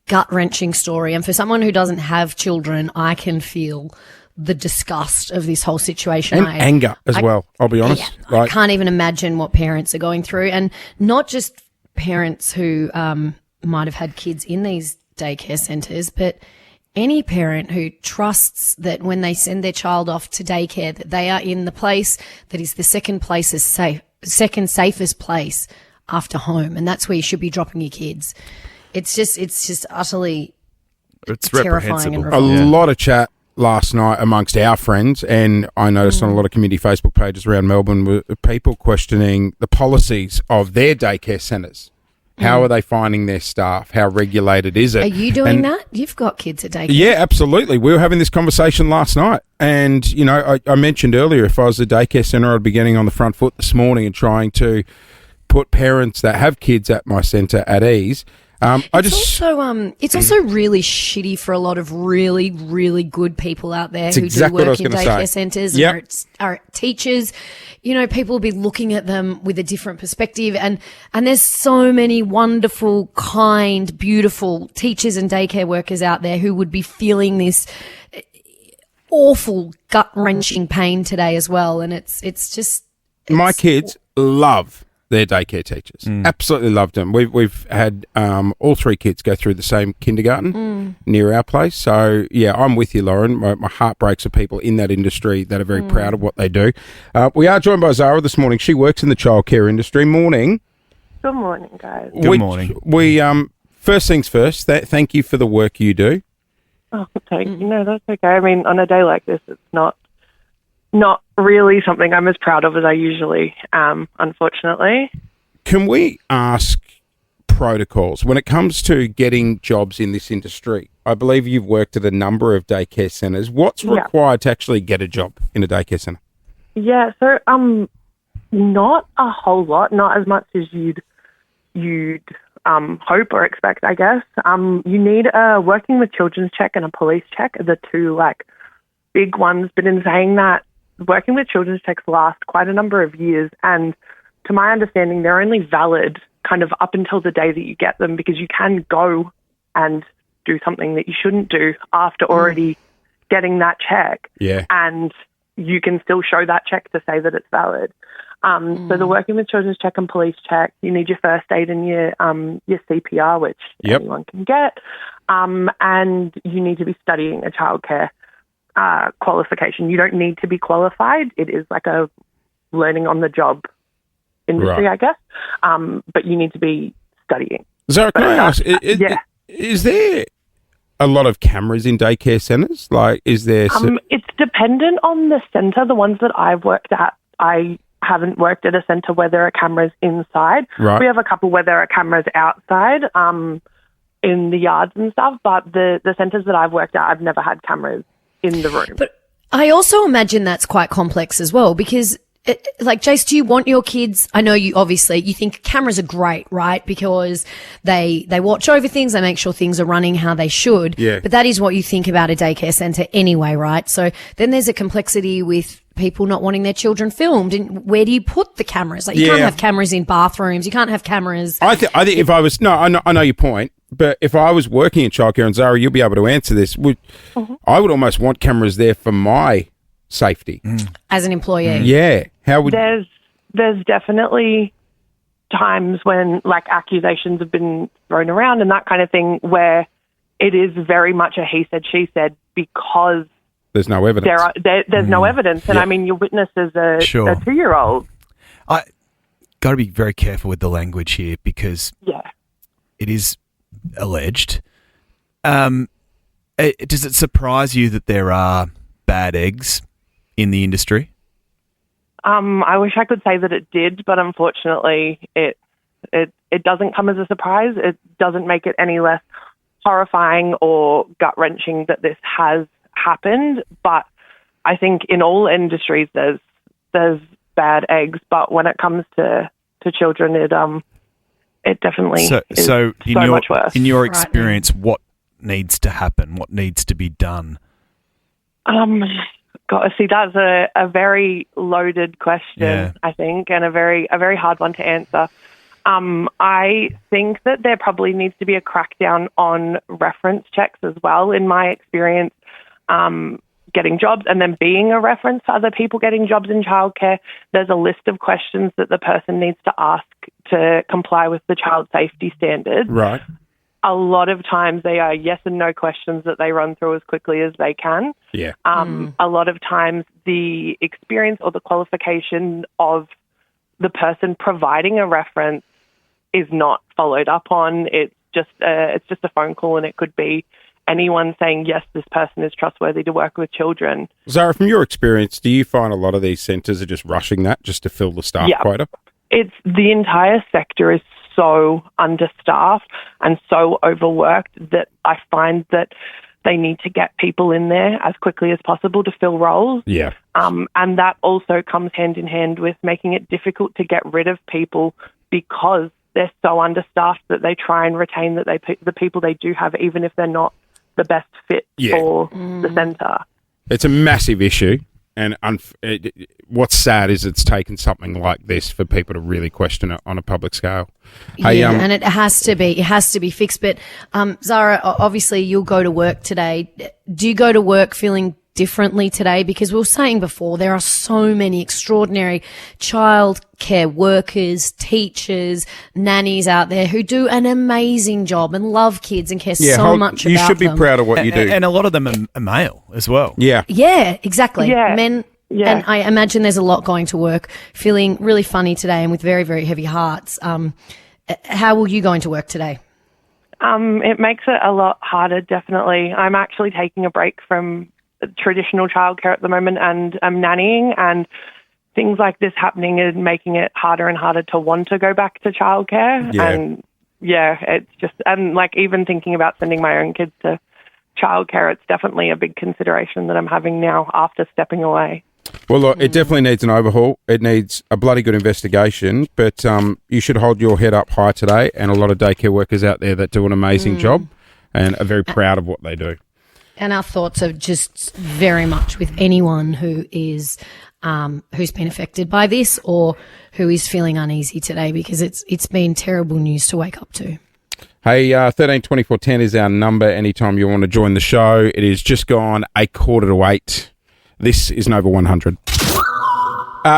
Speaker 4: gut-wrenching story. And for someone who doesn't have children, I can feel the disgust of this whole situation.
Speaker 3: And anger as well, I'll be honest.
Speaker 4: Yeah, I can't even imagine what parents are going through. And not just parents who might have had kids in these daycare centres, but any parent who trusts that when they send their child off to daycare that they are in the place that is the second safest place after home, and that's where you should be dropping your kids. It's just utterly terrifying and
Speaker 3: a lot of chat last night amongst our friends, and I noticed on a lot of community Facebook pages around Melbourne were people questioning the policies of their daycare centres. How are they finding their staff? How regulated is it?
Speaker 4: Are you doing that? You've got kids at daycare.
Speaker 3: Yeah, absolutely. We were having this conversation last night. And, you know, I mentioned earlier, if I was a daycare centre, I'd be getting on the front foot this morning and trying to put parents that have kids at my centre at ease.
Speaker 4: It's also really shitty for a lot of really, really good people out there who do work in daycare centres and are teachers. You know, people will be looking at them with a different perspective, and there's so many wonderful, kind, beautiful teachers and daycare workers out there who would be feeling this awful, gut-wrenching pain today as well. And it's
Speaker 3: my kids love their daycare teachers. Absolutely loved them. We've had all three kids go through the same kindergarten near our place. So, yeah, I'm with you, Lauren. My heart breaks for people in that industry that are very proud of what they do. We are joined by Zara this morning. She works in the childcare industry. Morning.
Speaker 7: Good morning, guys.
Speaker 5: Good morning.
Speaker 3: We first things first, thank you for the work you do.
Speaker 7: Oh, thank you. No, that's okay. I mean, on a day like this, it's not really something I'm as proud of as I usually am, unfortunately.
Speaker 3: Can we ask protocols when it comes to getting jobs in this industry? I believe you've worked at a number of daycare centres. What's required to actually get a job in a daycare centre?
Speaker 7: Yeah, so not a whole lot, not as much as you'd hope or expect, I guess. You need a working with children's check and a police check are the two big ones. But in saying that, working with children's checks last quite a number of years, and to my understanding, they're only valid kind of up until the day that you get them, because you can go and do something that you shouldn't do after already getting that check. Yeah. And you can still show that check to say that it's valid. So the working with children's check and police check, you need your first aid and your CPR, which anyone can get. And you need to be studying a childcare qualification. You don't need to be qualified. It is like a learning on the job industry, I guess. But you need to be studying.
Speaker 3: Zara, can I ask, is there a lot of cameras in daycare centres? Is there...
Speaker 7: It's dependent on the centre. The ones that I've worked at, I haven't worked at a centre where there are cameras inside. Right. We have a couple where there are cameras outside in the yards and stuff, but the centres that I've worked at, I've never had cameras in the room. But
Speaker 4: I also imagine that's quite complex as well, because Jace, do you want your kids? I know you think cameras are great, right? Because they watch over things, they make sure things are running how they should. Yeah. But that is what you think about a daycare centre anyway, right? So then there's a complexity with people not wanting their children filmed, and where do you put the cameras? You can't have cameras in bathrooms. You can't have cameras. I think
Speaker 3: if I was I know your point. But if I was working in childcare, and Zara, you'll be able to answer this, I would almost want cameras there for my safety.
Speaker 4: As an employee.
Speaker 3: Yeah. How would...
Speaker 7: There's definitely times when accusations have been thrown around and that kind of thing where it is very much a he said, she said, because
Speaker 3: there's no evidence.
Speaker 7: There's no evidence. And I mean, your witness is a 2-year-old.
Speaker 5: I got to be very careful with the language here, because it is alleged. Does it surprise you that there are bad eggs in the industry?
Speaker 7: I wish I could say that it did, but unfortunately it doesn't come as a surprise. It doesn't make it any less horrifying or gut-wrenching that this has happened. But I think in all industries there's bad eggs, but when it comes to children, it definitely is so much worse.
Speaker 5: In your experience, what needs to happen? What needs to be done?
Speaker 7: See, that's a very loaded question,
Speaker 5: Yeah.
Speaker 7: I think, and a very hard one to answer. I think that there probably needs to be a crackdown on reference checks as well. In my experience, getting jobs and then being a reference to other people getting jobs in childcare, there's a list of questions that the person needs to ask to comply with the child safety standards.
Speaker 3: Right.
Speaker 7: A lot of times they are yes and no questions that they run through as quickly as they can.
Speaker 3: Yeah.
Speaker 7: A lot of times the experience or the qualification of the person providing a reference is not followed up on. It's just a phone call, and it could be anyone saying, yes, this person is trustworthy to work with children.
Speaker 3: Zara, from your experience, do you find a lot of these centres are just rushing that just to fill the staff quota?
Speaker 7: It's the entire sector is so understaffed and so overworked that I find that they need to get people in there as quickly as possible to fill roles.
Speaker 3: Yeah.
Speaker 7: And that also comes hand in hand with making it difficult to get rid of people because they're so understaffed that they try and retain the people they do have, even if they're not the best fit for the centre.
Speaker 3: It's a massive issue. And what's sad is it's taken something like this for people to really question it on a public scale.
Speaker 4: And it has to be fixed. But Zara, obviously you'll go to work today. Do you go to work feeling differently today? Because we were saying before, there are so many extraordinary childcare workers, teachers, nannies out there who do an amazing job and love kids and care so much about them.
Speaker 3: You should be proud of what you do.
Speaker 5: And a lot of them are male as well.
Speaker 3: Yeah.
Speaker 4: Yeah, exactly.
Speaker 7: Yeah.
Speaker 4: Men. Yeah. And I imagine there's a lot going to work, feeling really funny today and with very, very heavy hearts. How will you go into work today?
Speaker 7: It makes it a lot harder, definitely. I'm actually taking a break from traditional childcare at the moment, and I'm nannying, and things like this happening is making it harder and harder to want to go back to childcare.
Speaker 3: Yeah.
Speaker 7: And it's just, and like even thinking about sending my own kids to childcare, it's definitely a big consideration that I'm having now after stepping away.
Speaker 3: Well, look, it definitely needs an overhaul. It needs a bloody good investigation, but you should hold your head up high today, and a lot of daycare workers out there that do an amazing job and are very proud of what they do.
Speaker 4: And our thoughts are just very much with anyone who is who's been affected by this or who is feeling uneasy today, because it's been terrible news to wake up to.
Speaker 3: Hey, 132410 is our number anytime you want to join the show. It is just gone 8:45. This is Nova 100.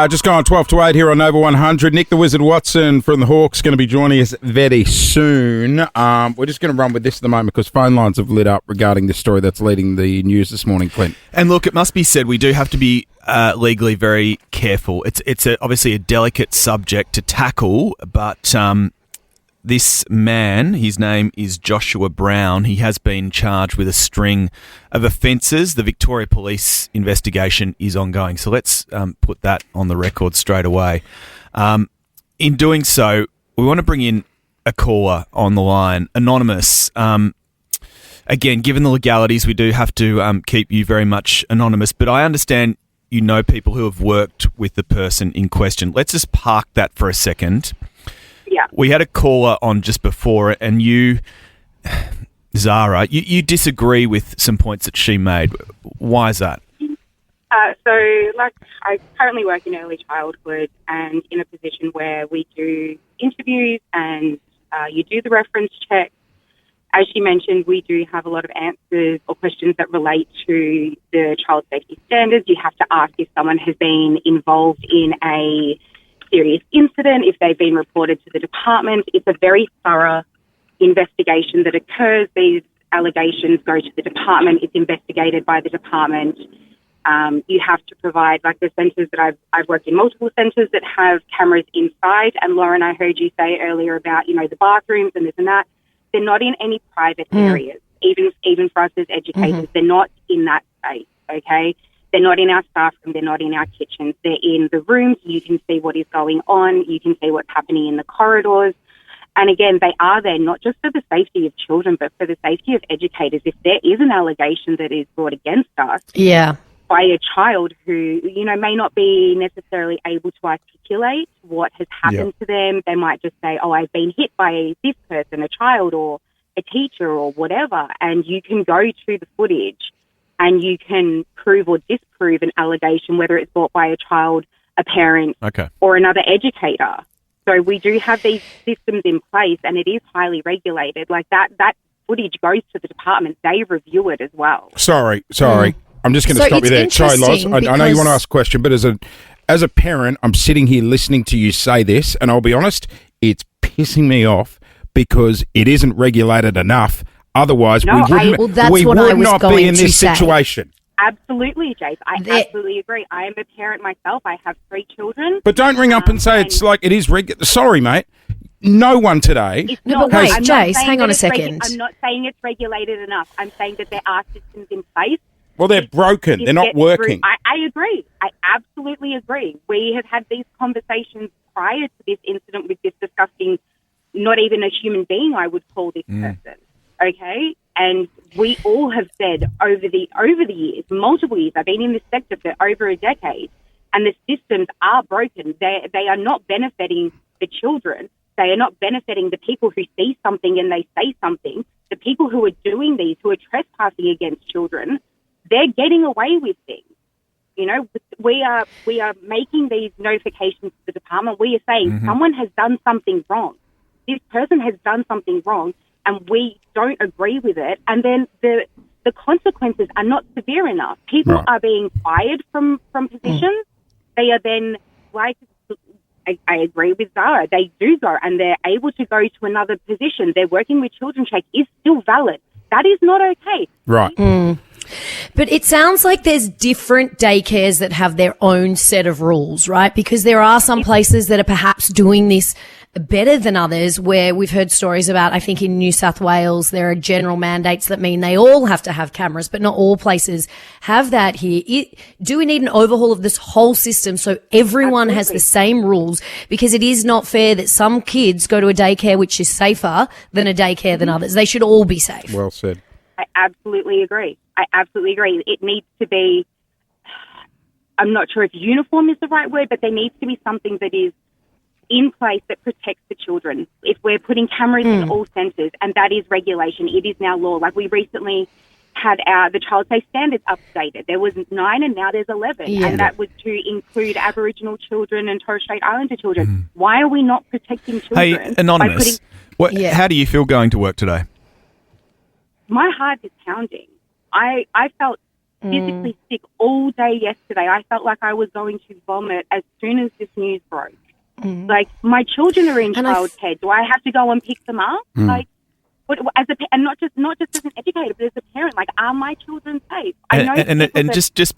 Speaker 3: Just gone 12 to 8 here on Nova 100. Nick the Wizard Watson from the Hawks going to be joining us very soon. We're just going to run with this at the moment because phone lines have lit up regarding this story that's leading the news this morning, Clint.
Speaker 5: And look, it must be said, we do have to be legally very careful. It's obviously a delicate subject to tackle, but this man, his name is Joshua Brown. He has been charged with a string of offences. The Victoria Police investigation is ongoing. So let's put that on the record straight away. In doing so, we want to bring in a caller on the line, anonymous. Again, given the legalities, we do have to keep you very much anonymous. But I understand you know people who have worked with the person in question. Let's just park that for a second.
Speaker 9: Yeah.
Speaker 5: We had a caller on just before, and you, Zara, you disagree with some points that she made. Why is that?
Speaker 9: I currently work in early childhood and in a position where we do interviews and you do the reference check. As she mentioned, we do have a lot of answers or questions that relate to the child safety standards. You have to ask if someone has been involved in a serious incident, if they've been reported to the department. It's a very thorough investigation that occurs. These allegations go to the department. It's investigated by the department. You have to provide, like the centres that I've worked in multiple centres that have cameras inside. And Lauren, I heard you say earlier about, the bathrooms and this and that. They're not in any private areas. Even for us as educators, they're not in that space, okay? They're not in our staff room. They're not in our kitchens. They're in the rooms. You can see what is going on. You can see what's happening in the corridors. And again, they are there not just for the safety of children, but for the safety of educators. If there is an allegation that is brought against us by a child who, may not be necessarily able to articulate what has happened to them, they might just say, I've been hit by this person, a child or a teacher or whatever. And you can go to the footage and you can prove or disprove an allegation, whether it's brought by a child, a parent, or another educator. So we do have these systems in place, and it is highly regulated. Like that footage goes to the department. They review it as well.
Speaker 3: Sorry. I'm just going to stop you there. Sorry, Loz. I know you want to ask a question, but as a parent, I'm sitting here listening to you say this, and I'll be honest, it's pissing me off because it isn't regulated enough. Otherwise, we would not be in this situation.
Speaker 9: Absolutely, Jace. I absolutely agree. I am a parent myself. I have 3 children.
Speaker 3: But don't ring up and say it's like it is regular. Sorry, mate. No one today.
Speaker 4: Jace, hang on a second.
Speaker 9: I'm not saying it's regulated enough. I'm saying that there are systems in place.
Speaker 3: Well, they're broken. They're not working.
Speaker 9: I agree. I absolutely agree. We have had these conversations prior to this incident with this disgusting, not even a human being, I would call this person. Okay? And we all have said over the years, multiple years, I've been in this sector for over a decade, and the systems are broken. They are not benefiting the children. They are not benefiting the people who see something and they say something. The people who are doing these, who are trespassing against children, they're getting away with things. You know, we are making these notifications to the department. We are saying someone has done something wrong. This person has done something wrong, and we don't agree with it. And then the consequences are not severe enough. People are being fired from positions. They are then, like, I agree with Zara, they do go and they're able to go to another position. Their working with children check is still valid. That is not okay.
Speaker 3: Right.
Speaker 4: But it sounds like there's different daycares that have their own set of rules, right? Because there are some places that are perhaps doing this better than others, where we've heard stories about, I think in New South Wales, there are general mandates that mean they all have to have cameras, but not all places have that here. Do we need an overhaul of this whole system so everyone has the same rules? Because it is not fair that some kids go to a daycare which is safer than a daycare than others. They should all be safe.
Speaker 3: Well said.
Speaker 9: I absolutely agree. It needs to be, I'm not sure if uniform is the right word, but there needs to be something that is in place that protects the children. If we're putting cameras in all centres, and that is regulation, it is now law. Like we recently had the child safe standards updated. There was 9 and now there's 11, and that was to include Aboriginal children and Torres Strait Islander children. Why are we not protecting children?
Speaker 5: Hey, Anonymous, how do you feel going to work today?
Speaker 9: My heart is pounding. I felt physically sick all day yesterday. I felt like I was going to vomit as soon as this news broke. Like, my children are in childcare. Do I have to go and pick them up? Like, and not just as an educator, but as a parent. Like, are my children safe? I know
Speaker 5: just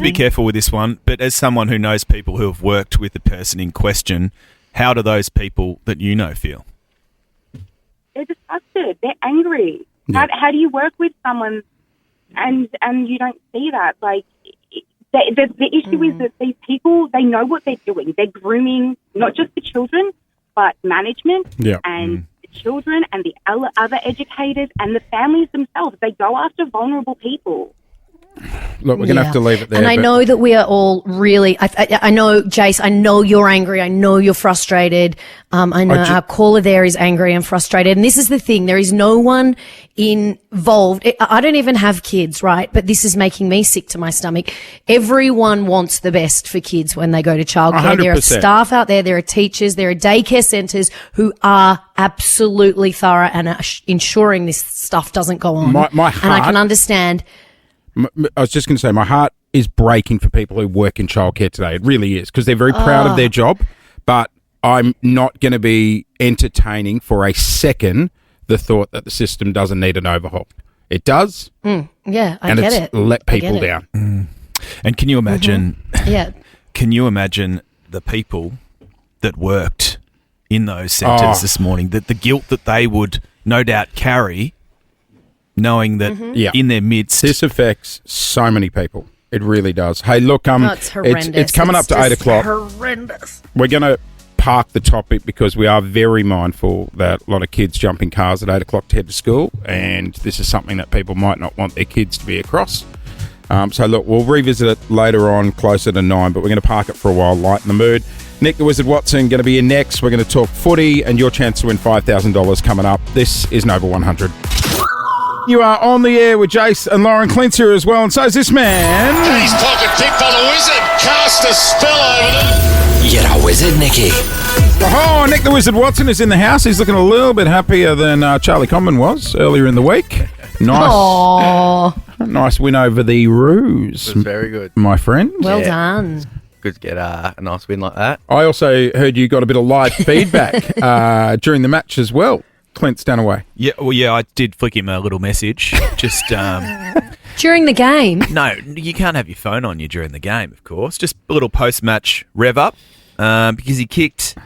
Speaker 5: be careful with this one. But as someone who knows people who have worked with the person in question, how do those people that you know feel?
Speaker 9: They're disgusted. They're angry. Yeah. How do you work with someone and you don't see that? Like, the issue is that these people, they know what they're doing. They're grooming not just the children, but management and the children and the other educators and the families themselves. They go after vulnerable people.
Speaker 3: Look, we're going to have to leave it there.
Speaker 4: And I know that we are all really, I know, Jace, I know you're angry. I know you're frustrated. I know our caller there is angry and frustrated. And this is the thing. There is no one involved. I don't even have kids, right? But this is making me sick to my stomach. Everyone wants the best for kids when they go to childcare.
Speaker 3: 100%.
Speaker 4: There are staff out there. There are teachers. There are daycare centres who are absolutely thorough and are ensuring this stuff doesn't go on.
Speaker 3: My heart,
Speaker 4: and I can understand.
Speaker 3: I was just going to say, my heart is breaking for people who work in childcare today. It really is, because they're very proud of their job, but I'm not going to be entertaining for a second the thought that the system doesn't need an overhaul. It does.
Speaker 4: Yeah, I
Speaker 3: and
Speaker 4: get
Speaker 3: it's
Speaker 4: it.
Speaker 3: let people down.
Speaker 5: And can you imagine?
Speaker 4: Yeah.
Speaker 5: Can you imagine the people that worked in those centres this morning? That the guilt that they would no doubt carry, knowing that in their midst,
Speaker 3: this affects so many people. It really does. Hey, look,
Speaker 4: it's horrendous.
Speaker 3: It's coming up to 8 o'clock.
Speaker 4: Horrendous.
Speaker 3: We're going to park the topic because we are very mindful that a lot of kids jump in cars at 8 o'clock to head to school, and this is something that people might not want their kids to be across. So look, we'll revisit it later on, closer to 9, but we're going to park it for a while, lighten the mood. Nick the Wizard Watson going to be in next. We're going to talk footy and your chance to win $5,000 coming up. This is Nova 100. You are on the air with Jace and Lauren. Clint's here as well, and so is this man.
Speaker 10: He's pocket picked by the Wizard. Cast a spell over them.
Speaker 1: You're a wizard, Nicky.
Speaker 3: Oh, Nick the Wizard Watson is in the house. He's looking a little bit happier than Charlie Comben was earlier in the week. Nice.
Speaker 4: Aww.
Speaker 3: Nice win over the Roos.
Speaker 11: It was very good.
Speaker 3: My friend.
Speaker 4: Well done.
Speaker 11: Good to get a nice win like that.
Speaker 3: I also heard you got a bit of live feedback during the match as well. Clint Stanaway.
Speaker 5: Yeah, well, yeah, I did flick him a little message. Just
Speaker 4: During the game?
Speaker 5: no, you can't have your phone on you during the game, of course. Just a little post-match rev up because he kicked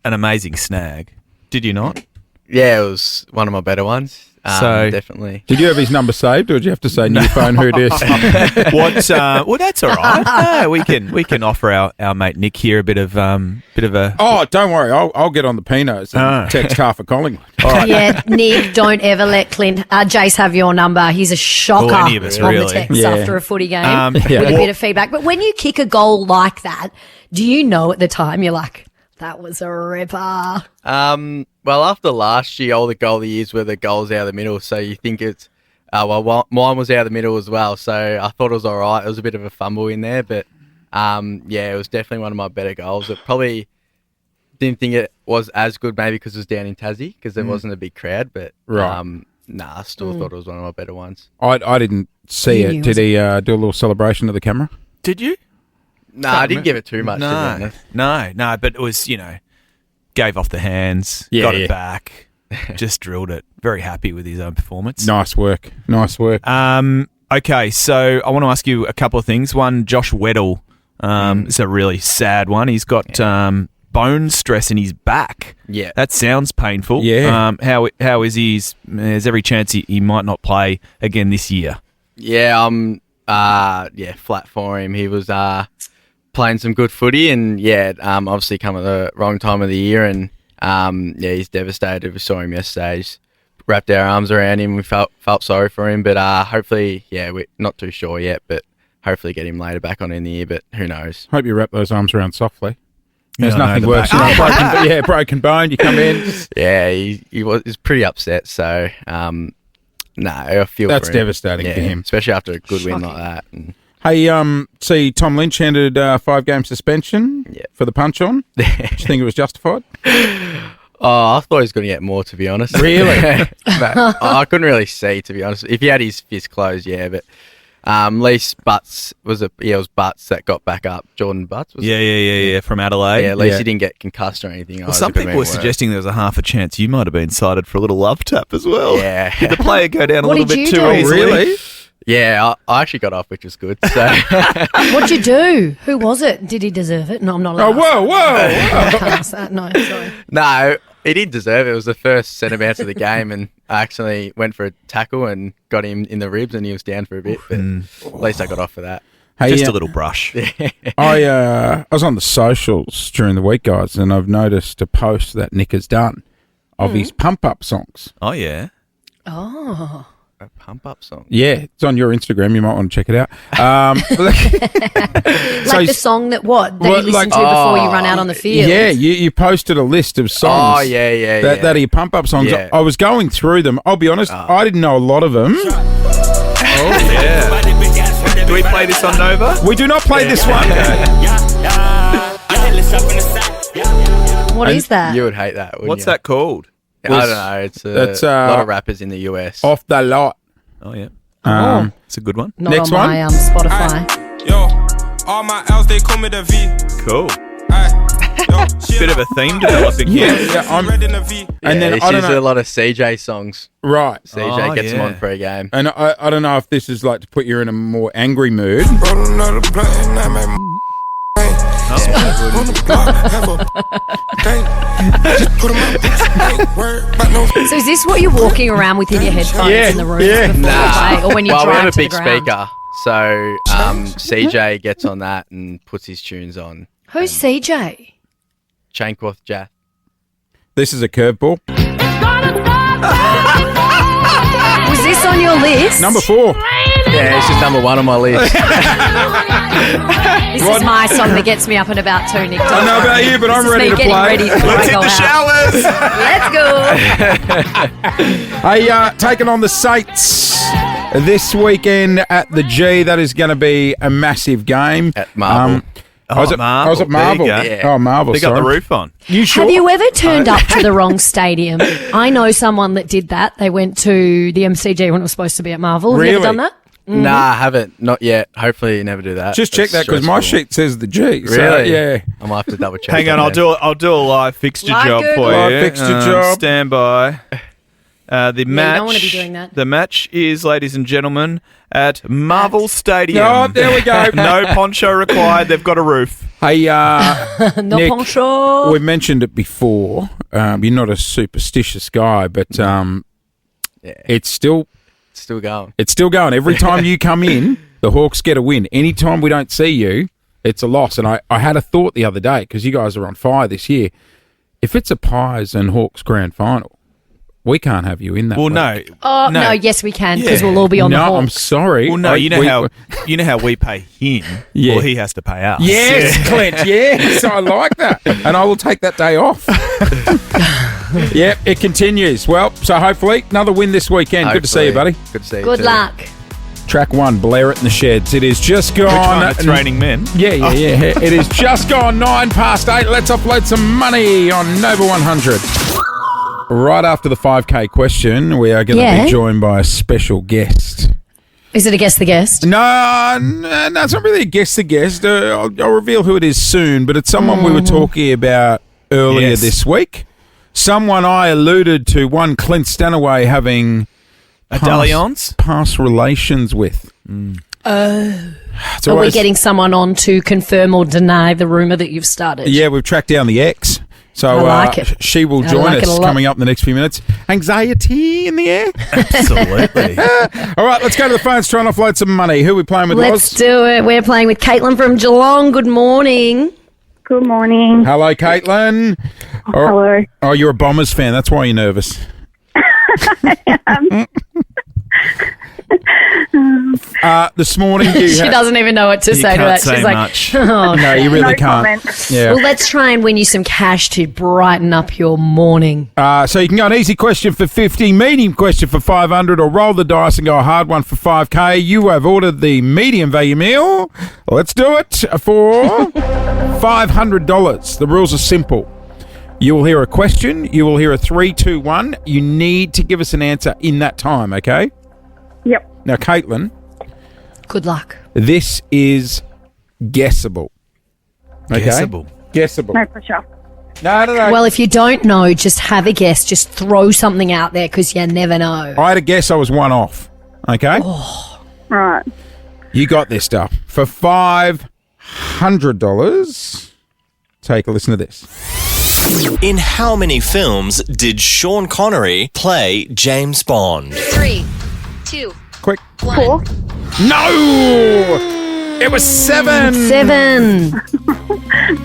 Speaker 5: an amazing snag. Did you not?
Speaker 11: Yeah, it was one of my better ones.
Speaker 5: So-
Speaker 11: Definitely.
Speaker 3: Did you have his number saved, or did you have to say new phone, who dis?
Speaker 5: What? Well, that's all right. No, we can offer our mate Nick here a bit of a.
Speaker 3: Oh, don't worry. I'll get on the Pinos and text half a Collingwood. All right.
Speaker 4: Yeah, Nick, don't ever let Jace have your number. He's a shocker
Speaker 5: Or any of us,
Speaker 4: on
Speaker 5: really.
Speaker 4: the text
Speaker 3: Yeah.
Speaker 4: after a footy game
Speaker 5: Yeah.
Speaker 4: with a bit of feedback. But when you kick a goal like that, do you know at the time you're like, that was a ripper?
Speaker 11: Well, after last year, all the goal of the years were the goals out of the middle, so you think it's... well, mine was out of the middle as well, so I thought it was all right. It was a bit of a fumble in there, but yeah, it was definitely one of my better goals. It probably didn't think it was as good maybe because it was down in Tassie, because there wasn't a big crowd, but
Speaker 3: Right.
Speaker 11: I still thought it was one of my better ones.
Speaker 3: I didn't see
Speaker 4: You
Speaker 3: it.
Speaker 4: knew
Speaker 3: Did he do a little celebration to the camera?
Speaker 5: Did you?
Speaker 11: No, I didn't give it too much, to be honest.
Speaker 5: No, but it was, gave off the hands,
Speaker 3: Yeah,
Speaker 5: got
Speaker 3: yeah.
Speaker 5: it back, just drilled it. Very happy with his own performance.
Speaker 3: Nice work.
Speaker 5: Okay, so I want to ask you a couple of things. One, Josh Weddle. It's a really sad one. He's got bone stress in his back.
Speaker 11: Yeah.
Speaker 5: That sounds painful.
Speaker 3: Yeah.
Speaker 5: How is he? There's every chance he might not play again this year.
Speaker 11: Yeah, flat for him. He was playing some good footy, and obviously come at the wrong time of the year, and he's devastated. We saw him yesterday. Just wrapped our arms around him. We felt sorry for him, but hopefully, we're not too sure yet, but hopefully get him later back on in the year. But who knows?
Speaker 3: Hope you wrap those arms around softly. There's
Speaker 5: Yeah, I know,
Speaker 3: nothing
Speaker 5: the
Speaker 3: worse.
Speaker 5: back.
Speaker 3: Broken bone. You come in.
Speaker 11: Yeah, he's pretty upset. So I feel
Speaker 3: That's
Speaker 11: for him.
Speaker 3: devastating for him.
Speaker 11: especially after a good win like that. And
Speaker 3: Hey, see, Tom Lynch handed 5-game suspension for the punch on. Do you think it was justified?
Speaker 11: I thought he was going to get more, to be honest.
Speaker 3: Really?
Speaker 11: But I couldn't really see, to be honest. If he had his fist closed, but at least Butts it was Butts that got back up. Jordan Butts was
Speaker 5: Yeah, from Adelaide.
Speaker 11: Yeah, at least he didn't get concussed or anything.
Speaker 5: Well, some people were suggesting there was a half a chance you might have been cited for a little love tap as well.
Speaker 11: Yeah.
Speaker 5: Did the player go down a
Speaker 4: What
Speaker 5: little
Speaker 4: did
Speaker 5: bit
Speaker 4: you
Speaker 5: too
Speaker 4: do?
Speaker 5: easily?
Speaker 3: Really?
Speaker 11: Yeah, I actually got off, which was good. So
Speaker 4: What'd you do? Who was it? Did he deserve it? No, I'm not allowed.
Speaker 3: Oh, whoa.
Speaker 4: I can't ask that. No, sorry.
Speaker 11: no, he didn't deserve it. It was the first centre-bounce of the game, and I actually went for a tackle and got him in the ribs, and he was down for a bit. But at least I got off for that.
Speaker 3: Hey,
Speaker 5: Just a little brush.
Speaker 3: I was on the socials during the week, guys, and I've noticed a post that Nick has done of his pump-up songs.
Speaker 5: Oh, yeah.
Speaker 4: Oh.
Speaker 11: A pump-up song.
Speaker 3: Yeah, it's on your Instagram. You might want to check it out.
Speaker 4: Like the song that you listen to before you run out on the field.
Speaker 3: Yeah, you posted a list of songs.
Speaker 11: Oh, yeah.
Speaker 3: That are your pump-up songs.
Speaker 11: Yeah.
Speaker 3: I was going through them. I'll be honest, I didn't know a lot of them.
Speaker 5: Oh, yeah. Do we play this on Nova?
Speaker 3: We do not play this one.
Speaker 4: What is that?
Speaker 11: You would hate that, wouldn't
Speaker 5: What's
Speaker 11: you?
Speaker 5: that called?
Speaker 11: I don't know. It's a lot of rappers in the US.
Speaker 3: Off the lot.
Speaker 5: Oh, yeah.
Speaker 3: Um,
Speaker 5: It's a good one.
Speaker 4: Not
Speaker 3: Next
Speaker 4: on my Spotify.
Speaker 12: Yo, all my L's, they call me the V.
Speaker 5: Cool.
Speaker 12: Yo,
Speaker 5: Bit of a theme developing here.
Speaker 3: I'm,
Speaker 12: red in the V.
Speaker 3: and then
Speaker 11: this
Speaker 3: I don't
Speaker 11: is
Speaker 3: know.
Speaker 11: a lot of CJ songs.
Speaker 3: Right.
Speaker 11: CJ gets them
Speaker 5: yeah.
Speaker 11: on for a game.
Speaker 3: And I don't know if this is like to put you in a more angry mood.
Speaker 12: Roll another blunt and I make on the block, have a thing. Just put 'em up. Ain't worried about no.
Speaker 4: So is this what you're walking around with in your headphones in the room before you play, or when you
Speaker 11: Well, we
Speaker 4: drive
Speaker 11: have a
Speaker 4: to the
Speaker 11: big
Speaker 4: ground?
Speaker 11: speaker, so CJ gets on that and puts his tunes on.
Speaker 4: Who's CJ?
Speaker 11: Chankworth Jath.
Speaker 3: This is a curveball.
Speaker 4: Was this on your list?
Speaker 3: Number 4.
Speaker 11: Yeah, it's just number one on my list.
Speaker 4: This is my song that gets me up and about too, Nick.
Speaker 3: I don't know about you, but I'm ready to play.
Speaker 5: Let's hit the showers.
Speaker 4: Let's go.
Speaker 3: Hey, taking on the Saints this weekend at the G. That is going to be a massive game.
Speaker 11: At Marvel.
Speaker 3: I was at Marvel.
Speaker 5: There you go.
Speaker 3: Oh, Marvel.
Speaker 5: They got the
Speaker 3: sorry.
Speaker 5: roof on.
Speaker 3: You sure?
Speaker 4: Have you ever turned up to the wrong stadium? I know someone that did that. They went to the MCG when it was supposed to be at Marvel. Have you ever
Speaker 3: Really?
Speaker 4: done that?
Speaker 11: Nah, I haven't. Not yet. Hopefully you never do that.
Speaker 3: Just check that
Speaker 11: That's
Speaker 3: because my
Speaker 11: stressful.
Speaker 3: sheet says the G. So,
Speaker 11: Really?
Speaker 3: yeah.
Speaker 11: I might have to double check.
Speaker 5: Hang on,
Speaker 11: that
Speaker 5: I'll do a live fixture
Speaker 4: Live
Speaker 5: job
Speaker 4: Google.
Speaker 5: for you.
Speaker 3: Live fixture job.
Speaker 5: Stand by. The match.
Speaker 4: you don't wanna be doing that.
Speaker 5: The match is, ladies and gentlemen, at Marvel Stadium.
Speaker 3: Oh, there we go.
Speaker 5: No poncho required. They've got a roof.
Speaker 3: Hey,
Speaker 4: No
Speaker 3: Nick,
Speaker 4: poncho.
Speaker 3: we've mentioned it before. You're not a superstitious guy, but it's still
Speaker 11: Still going.
Speaker 3: It's still going. Every time you come in, the Hawks get a win. Anytime we don't see you, it's a loss. And I had a thought the other day, because you guys are on fire this year. If it's a Pies and Hawks grand final, we can't have you in that.
Speaker 5: Well,
Speaker 3: week.
Speaker 5: no.
Speaker 4: Oh, no, yes, we can, because we'll all be on the
Speaker 3: No,
Speaker 4: Hawks.
Speaker 3: I'm sorry.
Speaker 5: Well, no, you know how we pay him.
Speaker 3: Yeah.
Speaker 5: Well, he has to pay us.
Speaker 3: Yes, Clint, yes. I like that. And I will take that day off. Yep, it continues. Well, so hopefully another win this weekend. Good to see you, buddy.
Speaker 11: Good to see you.
Speaker 4: Good
Speaker 11: too.
Speaker 4: luck.
Speaker 3: Track 1, Blair it in the Sheds. It is just gone.
Speaker 5: We're training men.
Speaker 3: Yeah. It is just gone 8:09. Let's upload some money on Nova 100. Right after the 5K question, we are going to be joined by a special guest.
Speaker 4: Is it a guess the guest?
Speaker 3: No, it's not really a guest the guest. I'll reveal who it is soon, but it's someone we were talking about earlier this week. Someone I alluded to, one Clint Stanaway having
Speaker 5: A dalliance?
Speaker 3: past relations with.
Speaker 4: Are we getting someone on to confirm or deny the rumour that you've started?
Speaker 3: Yeah, we've tracked down the ex. So
Speaker 4: I like it.
Speaker 3: She will
Speaker 4: I
Speaker 3: join
Speaker 4: like it
Speaker 3: us
Speaker 4: a lot.
Speaker 3: coming up in the next few minutes. Anxiety in the air.
Speaker 5: Absolutely.
Speaker 3: All right, let's go to the phones, try and offload some money. Who are we playing with,
Speaker 4: Let's
Speaker 3: Roz?
Speaker 4: do it. We're playing with Caitlin from Geelong. Good morning.
Speaker 13: Good morning.
Speaker 3: Hello, Caitlin.
Speaker 13: Hello.
Speaker 3: Oh, you're a Bombers fan. That's why you're nervous. This morning,
Speaker 4: She doesn't even know what to say to
Speaker 5: can't
Speaker 4: that.
Speaker 5: say
Speaker 4: She's like,
Speaker 5: much.
Speaker 4: oh,
Speaker 3: No, you really
Speaker 13: No
Speaker 3: can't.
Speaker 13: comment.
Speaker 3: Yeah.
Speaker 4: Well, let's try and win you some cash to brighten up your morning.
Speaker 3: So you can go an easy question for 50, medium question for 500, or roll the dice and go a hard one for 5K. You have ordered the medium value meal. Let's do it for $500. The rules are simple. You will hear a question. You will hear a 3, 2, 1. You need to give us an answer in that time, okay?
Speaker 13: Yep.
Speaker 3: Now, Caitlin,
Speaker 4: Good luck.
Speaker 3: this is guessable. Okay?
Speaker 5: Guessable.
Speaker 3: Guessable.
Speaker 13: No pressure.
Speaker 3: No.
Speaker 4: Well, if you don't know, just have a guess. Just throw something out there because you never know.
Speaker 3: I had a guess I was one off. Okay?
Speaker 13: Right.
Speaker 3: You got this stuff. For $500, take a listen to this.
Speaker 1: In how many films did Sean Connery play James Bond?
Speaker 2: 3, 2,
Speaker 3: Quick.
Speaker 13: 4.
Speaker 3: No! It was 7.
Speaker 4: 7.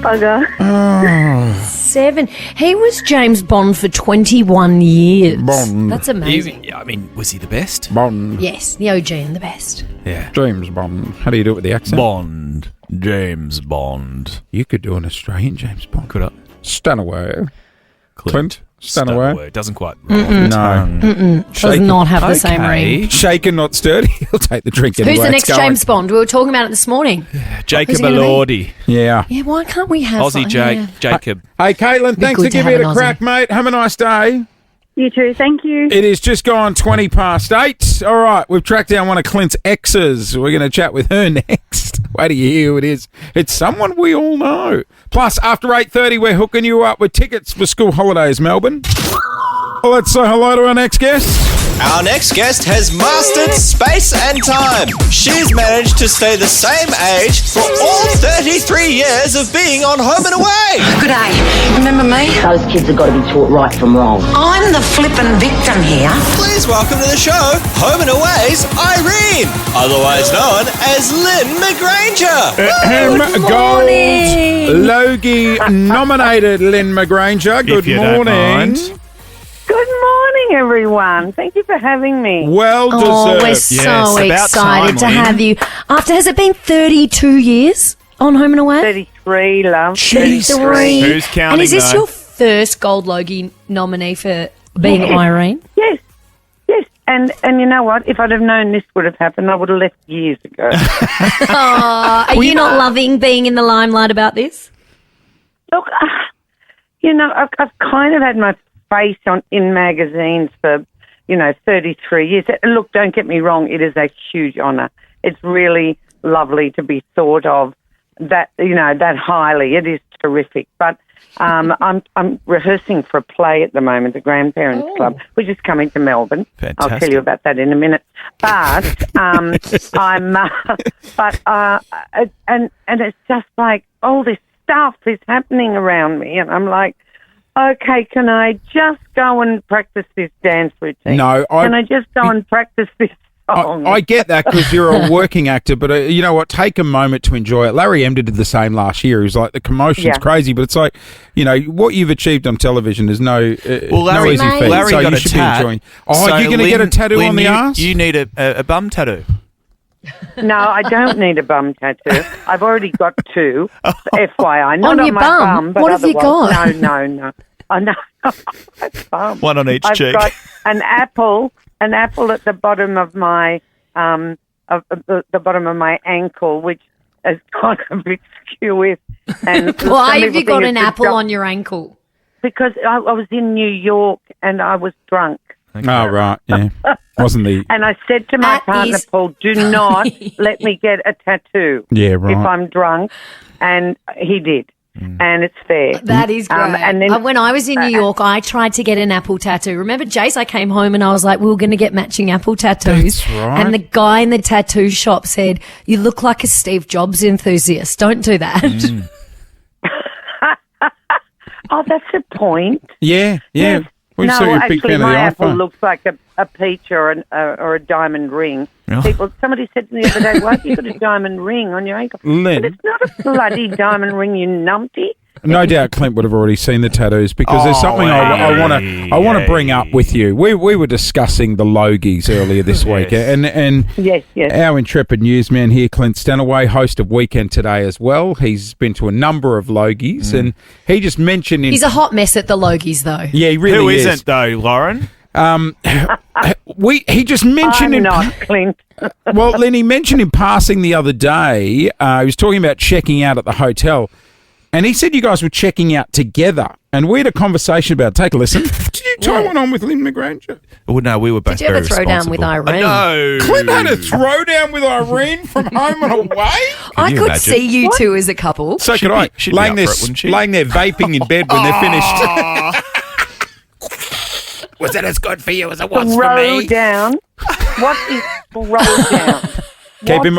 Speaker 13: Bugger.
Speaker 4: 7. He was James Bond for 21 years.
Speaker 3: Bond.
Speaker 4: That's amazing.
Speaker 5: I mean, was he the best?
Speaker 3: Bond.
Speaker 4: Yes, the OG and the best.
Speaker 5: Yeah.
Speaker 3: James Bond. How do you do it with the accent?
Speaker 5: Bond. James Bond.
Speaker 3: You could do an Australian James Bond.
Speaker 5: Could I?
Speaker 3: Stanaway. Clint. Stanaway.
Speaker 5: Doesn't quite roll off the tongue.
Speaker 4: Does not have the same ring.
Speaker 3: Shaken, not stirred. He'll take the drink anyway.
Speaker 4: Who's the
Speaker 3: It's
Speaker 4: next
Speaker 3: going.
Speaker 4: James Bond? We were talking about it this morning.
Speaker 5: Jacob
Speaker 4: Who's he gonna be?
Speaker 5: Elordi.
Speaker 3: Yeah.
Speaker 4: Yeah, why can't we have
Speaker 5: Aussie Jacob.
Speaker 3: Hey, Caitlin, thanks
Speaker 4: good
Speaker 3: for
Speaker 4: to
Speaker 3: giving
Speaker 4: have
Speaker 3: it a
Speaker 4: an
Speaker 3: crack, mate. Have a nice day.
Speaker 13: You too. Thank you.
Speaker 3: It is just gone 20 past 8. All right, we've tracked down one of Clint's exes. We're going to chat with her next. Wait till you hear who it is. It's someone we all know. Plus, after 8:30, we're hooking you up with tickets for school holidays, Melbourne. Well, let's say hello to our next guest.
Speaker 1: Our next guest has mastered space and time. She's managed to stay the same age for all 33 years of being on Home and Away.
Speaker 6: Good day. Remember me?
Speaker 14: Those kids have got to be taught right from wrong.
Speaker 6: I'm the flippin' victim here.
Speaker 1: Please welcome to the show, Home and Away's Irene, otherwise known as Lynne McGranger.
Speaker 3: Gold Logie nominated Lynne McGranger. Good
Speaker 5: If you don't
Speaker 3: morning.
Speaker 5: mind.
Speaker 13: Good morning.
Speaker 15: morning, everyone. Thank you for having me.
Speaker 3: Well deserved.
Speaker 4: Oh, we're so
Speaker 5: about time,
Speaker 4: excited to
Speaker 5: Lynne.
Speaker 4: have you. Has it been 32 years on Home and Away?
Speaker 15: 33, love.
Speaker 3: Jeez.
Speaker 4: 33.
Speaker 5: Who's counting,
Speaker 4: And is this
Speaker 5: though?
Speaker 4: your first Gold Logie nominee for being Irene?
Speaker 15: Yes. And you know what? If I'd have known this would have happened, I would have left years ago.
Speaker 4: Are you not loving being in the limelight about this?
Speaker 15: Look, I've kind of had my face in magazines for, 33 years. Look, don't get me wrong, it is a huge honour. It's really lovely to be thought of that highly. It is terrific. But I'm rehearsing for a play at the moment, the Grandparents Club, which is coming to Melbourne.
Speaker 5: Fantastic.
Speaker 15: I'll tell you about that in a minute. But and it's just like all this stuff is happening around me, and I'm like, okay, can I just go and practice this dance routine?
Speaker 3: No,
Speaker 15: can I just go and practice this song?
Speaker 3: I get that because you're a working actor, but you know what? Take a moment to enjoy it. Larry Emder did the same last year. He was like, the commotion's crazy, but it's like, what you've achieved on television is no easy feat.
Speaker 5: Larry
Speaker 3: so
Speaker 5: got
Speaker 3: you
Speaker 5: a
Speaker 3: should
Speaker 5: tat.
Speaker 3: be enjoying. Oh,
Speaker 5: So
Speaker 3: you're going to get a tattoo
Speaker 5: Lynne,
Speaker 3: on the arse?
Speaker 5: You need a bum tattoo.
Speaker 15: No, I don't need a bum tattoo. I've already got two, FYI. Not
Speaker 4: On
Speaker 15: on
Speaker 4: your
Speaker 15: my
Speaker 4: bum?
Speaker 15: but
Speaker 4: What have you
Speaker 15: otherwise-
Speaker 4: got?
Speaker 15: No. Oh, no, my bum.
Speaker 5: One on each
Speaker 15: I've
Speaker 5: cheek.
Speaker 15: got an apple at the bottom of my the bottom of my ankle, which has got a bit skew with. And
Speaker 4: Why
Speaker 15: some
Speaker 4: have you
Speaker 15: people
Speaker 4: got
Speaker 15: think
Speaker 4: an
Speaker 15: it's
Speaker 4: apple on your ankle?
Speaker 15: Because I was in New York and I was drunk.
Speaker 3: Oh, right, yeah. Wasn't the...
Speaker 15: And I said to my partner, Paul, do not let me get a tattoo
Speaker 3: Yeah, right.
Speaker 15: if I'm drunk. And he did. And it's fair.
Speaker 4: That is great.
Speaker 15: And then,
Speaker 4: when I was in New York, I tried to get an apple tattoo. Remember, Jace, I came home and I was like, we were going to get matching apple tattoos.
Speaker 3: That's right.
Speaker 4: And the guy in the tattoo shop said, you look like a Steve Jobs enthusiast. Don't do that.
Speaker 15: Oh, that's a point.
Speaker 3: Yeah.
Speaker 15: Yes.
Speaker 3: We saw
Speaker 15: No,
Speaker 3: you're a big
Speaker 15: actually,
Speaker 3: fan of
Speaker 15: my
Speaker 3: the
Speaker 15: apple
Speaker 3: iPhone.
Speaker 15: looks like a peach or a diamond ring.
Speaker 5: Oh.
Speaker 15: Somebody said to me the other day, why have you got a diamond ring on your ankle?
Speaker 3: Lynne.
Speaker 15: But it's not a bloody diamond ring, you numpty.
Speaker 3: No doubt Clint would have already seen the tattoos because there's something I want to bring up with you. We were discussing the Logies earlier this week, and
Speaker 15: yes.
Speaker 3: our intrepid newsman here, Clint Stanaway, host of Weekend Today as well. He's been to a number of Logies, and he just mentioned
Speaker 4: He's a hot mess at the Logies, though.
Speaker 3: Yeah, he really
Speaker 5: Who
Speaker 3: is.
Speaker 5: isn't, though, Lauren?
Speaker 3: He just mentioned
Speaker 15: I'm not, Clint.
Speaker 3: Well, Lynne, he mentioned in passing the other day, he was talking about checking out at the hotel, and he said you guys were checking out together, and we had a conversation about it. Take a listen. Did you tie one on with Lynne McGranger?
Speaker 5: Well, no, we were both
Speaker 4: Did you have a
Speaker 5: very
Speaker 4: throwdown with
Speaker 5: responsible.
Speaker 4: Irene?
Speaker 5: No.
Speaker 3: Clint had a throwdown with Irene from Home and Away?
Speaker 4: I
Speaker 5: you
Speaker 4: could
Speaker 5: imagine?
Speaker 4: see you two as a couple.
Speaker 3: So
Speaker 5: She'd
Speaker 3: could I.
Speaker 5: be- she'd be
Speaker 3: laying
Speaker 5: up
Speaker 3: there,
Speaker 5: for it, wouldn't she?
Speaker 3: laying there vaping in bed when they're finished. Was it as good for you as it was for me?
Speaker 15: Throwdown. What is throwdown?
Speaker 3: Keep him.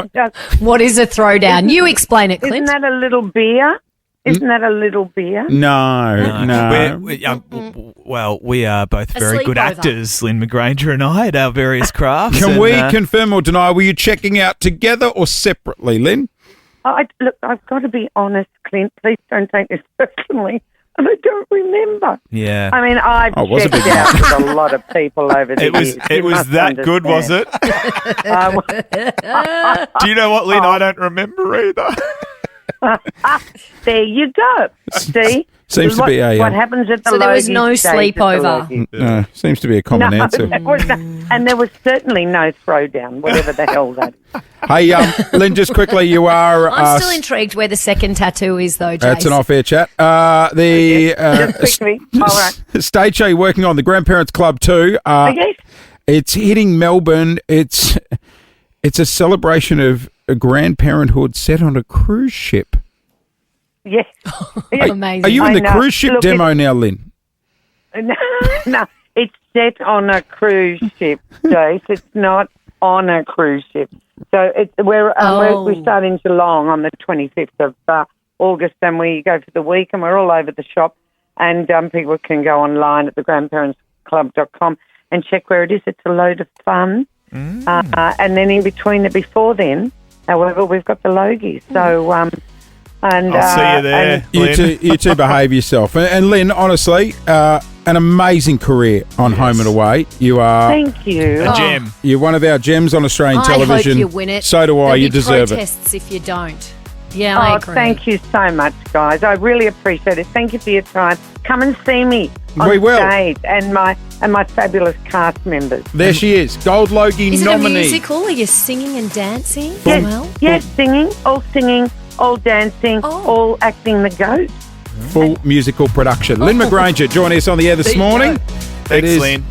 Speaker 4: What is a throwdown? You explain it,
Speaker 15: Isn't
Speaker 4: Clint.
Speaker 15: that a little beer? Isn't that a little beer?
Speaker 3: No.
Speaker 5: Well, we are both
Speaker 4: A
Speaker 5: very good
Speaker 4: sleepover.
Speaker 5: actors, Lynne McGranger and I, at our various crafts.
Speaker 3: Can
Speaker 5: and,
Speaker 3: we confirm or deny? Were you checking out together or separately, Lynn?
Speaker 15: Look, I've got to be honest, Clint. Please don't take this personally. And I don't remember.
Speaker 5: Yeah.
Speaker 15: I mean, I've
Speaker 3: Oh, it was a
Speaker 15: checked
Speaker 3: big
Speaker 15: out with a lot of people over the years.
Speaker 5: It was
Speaker 15: must
Speaker 5: that good, was
Speaker 15: understand.
Speaker 5: it? Do you know what, Lynn? I don't remember either.
Speaker 15: There you go. See?
Speaker 3: Seems to be a,
Speaker 15: what happens at the
Speaker 4: So there was
Speaker 15: Logies
Speaker 4: no
Speaker 15: stays at the
Speaker 4: sleepover.
Speaker 15: Logies.
Speaker 3: No, seems to be a common
Speaker 15: No,
Speaker 3: answer.
Speaker 15: and there was certainly no throwdown, whatever the hell that is.
Speaker 3: Hey, Lynn, just quickly, you are...
Speaker 4: I'm still intrigued where the second tattoo is, though, Jace.
Speaker 3: That's an off-air chat.
Speaker 15: Just quickly. All right.
Speaker 3: Stage show you're working on, the Grandparents Club 2.
Speaker 15: Okay.
Speaker 3: It's hitting Melbourne. It's a celebration of a grandparenthood set on a cruise ship.
Speaker 15: Yes.
Speaker 4: Amazing.
Speaker 3: Are you in
Speaker 15: I
Speaker 3: the
Speaker 15: know.
Speaker 3: cruise ship
Speaker 15: Look,
Speaker 3: demo now, Lynn?
Speaker 15: No, it's set on a cruise ship, Jace. It's not on a cruise ship. So we start in Geelong on the 25th of August, and we go for the week, and we're all over the shop. And people can go online at thegrandparentsclub.com and check where it is. It's a load of fun. And then in between before then, however, we've got the Logies. So and
Speaker 5: I'll see you there,
Speaker 3: You two behave yourself. And Lynn, honestly, an amazing career on Home and Away. You are.
Speaker 15: Thank you.
Speaker 5: A gem.
Speaker 3: You're one of our gems on Australian television.
Speaker 4: I hope you win it.
Speaker 3: So do I.
Speaker 4: There'll
Speaker 3: You
Speaker 4: be
Speaker 3: deserve it.
Speaker 4: protests if you don't. Yeah, I agree.
Speaker 15: Thank you so much, guys. I really appreciate it. Thank you for your time. Come and see me on
Speaker 3: We will.
Speaker 15: stage and my fabulous cast members.
Speaker 3: There she is, Gold Logie
Speaker 4: Is
Speaker 3: nominee.
Speaker 4: it a musical? Are you singing and dancing?
Speaker 15: Yes,
Speaker 4: Well,
Speaker 15: yes, singing, all dancing, all acting the ghost.
Speaker 3: Full musical production. Lynne McGranger joining us on the air this morning.
Speaker 5: Thanks, Lynn.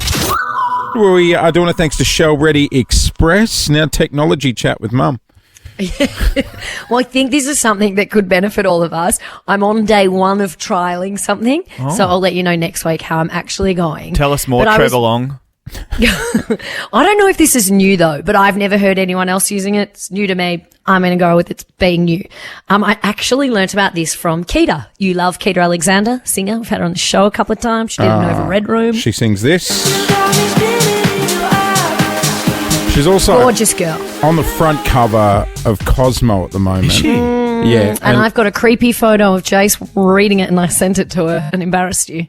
Speaker 3: We are doing it thanks to Shell Ready Express. Now technology chat with Mum.
Speaker 4: well, I think this is something that could benefit all of us. I'm on day 1 of trialing something, so I'll let you know next week how I'm actually going.
Speaker 5: Tell us more,
Speaker 4: But
Speaker 5: Trevor Long.
Speaker 4: I don't know if this is new though, but I've never heard anyone else using it. It's new to me. I'm going to go with it being new. I actually learnt about this from Keita. You love Keita Alexander, singer. We've had her on the show a couple of times. She did an Over Red Room.
Speaker 3: She sings this. She's also
Speaker 4: Gorgeous girl.
Speaker 3: on the front cover of Cosmo at the moment.
Speaker 5: Is she?
Speaker 3: Yeah.
Speaker 4: And I've got a creepy photo of Jace reading it, and I sent it to her and embarrassed you.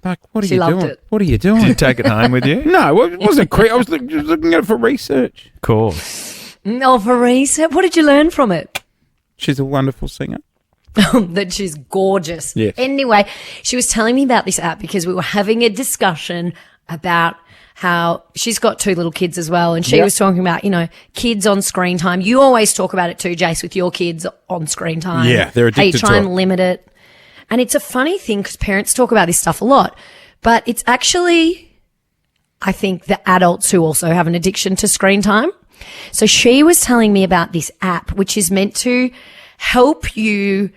Speaker 3: Like, what are
Speaker 4: She
Speaker 3: you
Speaker 4: loved
Speaker 3: doing?
Speaker 4: it.
Speaker 3: What are you doing?
Speaker 5: Did you take it home with you?
Speaker 3: No, it wasn't creepy. I was just looking at it for research.
Speaker 5: Cool.
Speaker 4: Oh, for research. What did you learn from it?
Speaker 3: She's a wonderful singer.
Speaker 4: That she's gorgeous.
Speaker 3: Yes.
Speaker 4: Anyway, she was telling me about this app because we were having a discussion about how she's got 2 little kids as well. And she was talking about, kids on screen time. You always talk about it too, Jace, with your kids on screen time.
Speaker 3: Yeah, they're addicted
Speaker 4: How you
Speaker 3: to
Speaker 4: try
Speaker 3: it.
Speaker 4: and limit it. And it's a funny thing because parents talk about this stuff a lot, but it's actually, I think, the adults who also have an addiction to screen time. So she was telling me about this app, which is meant to help you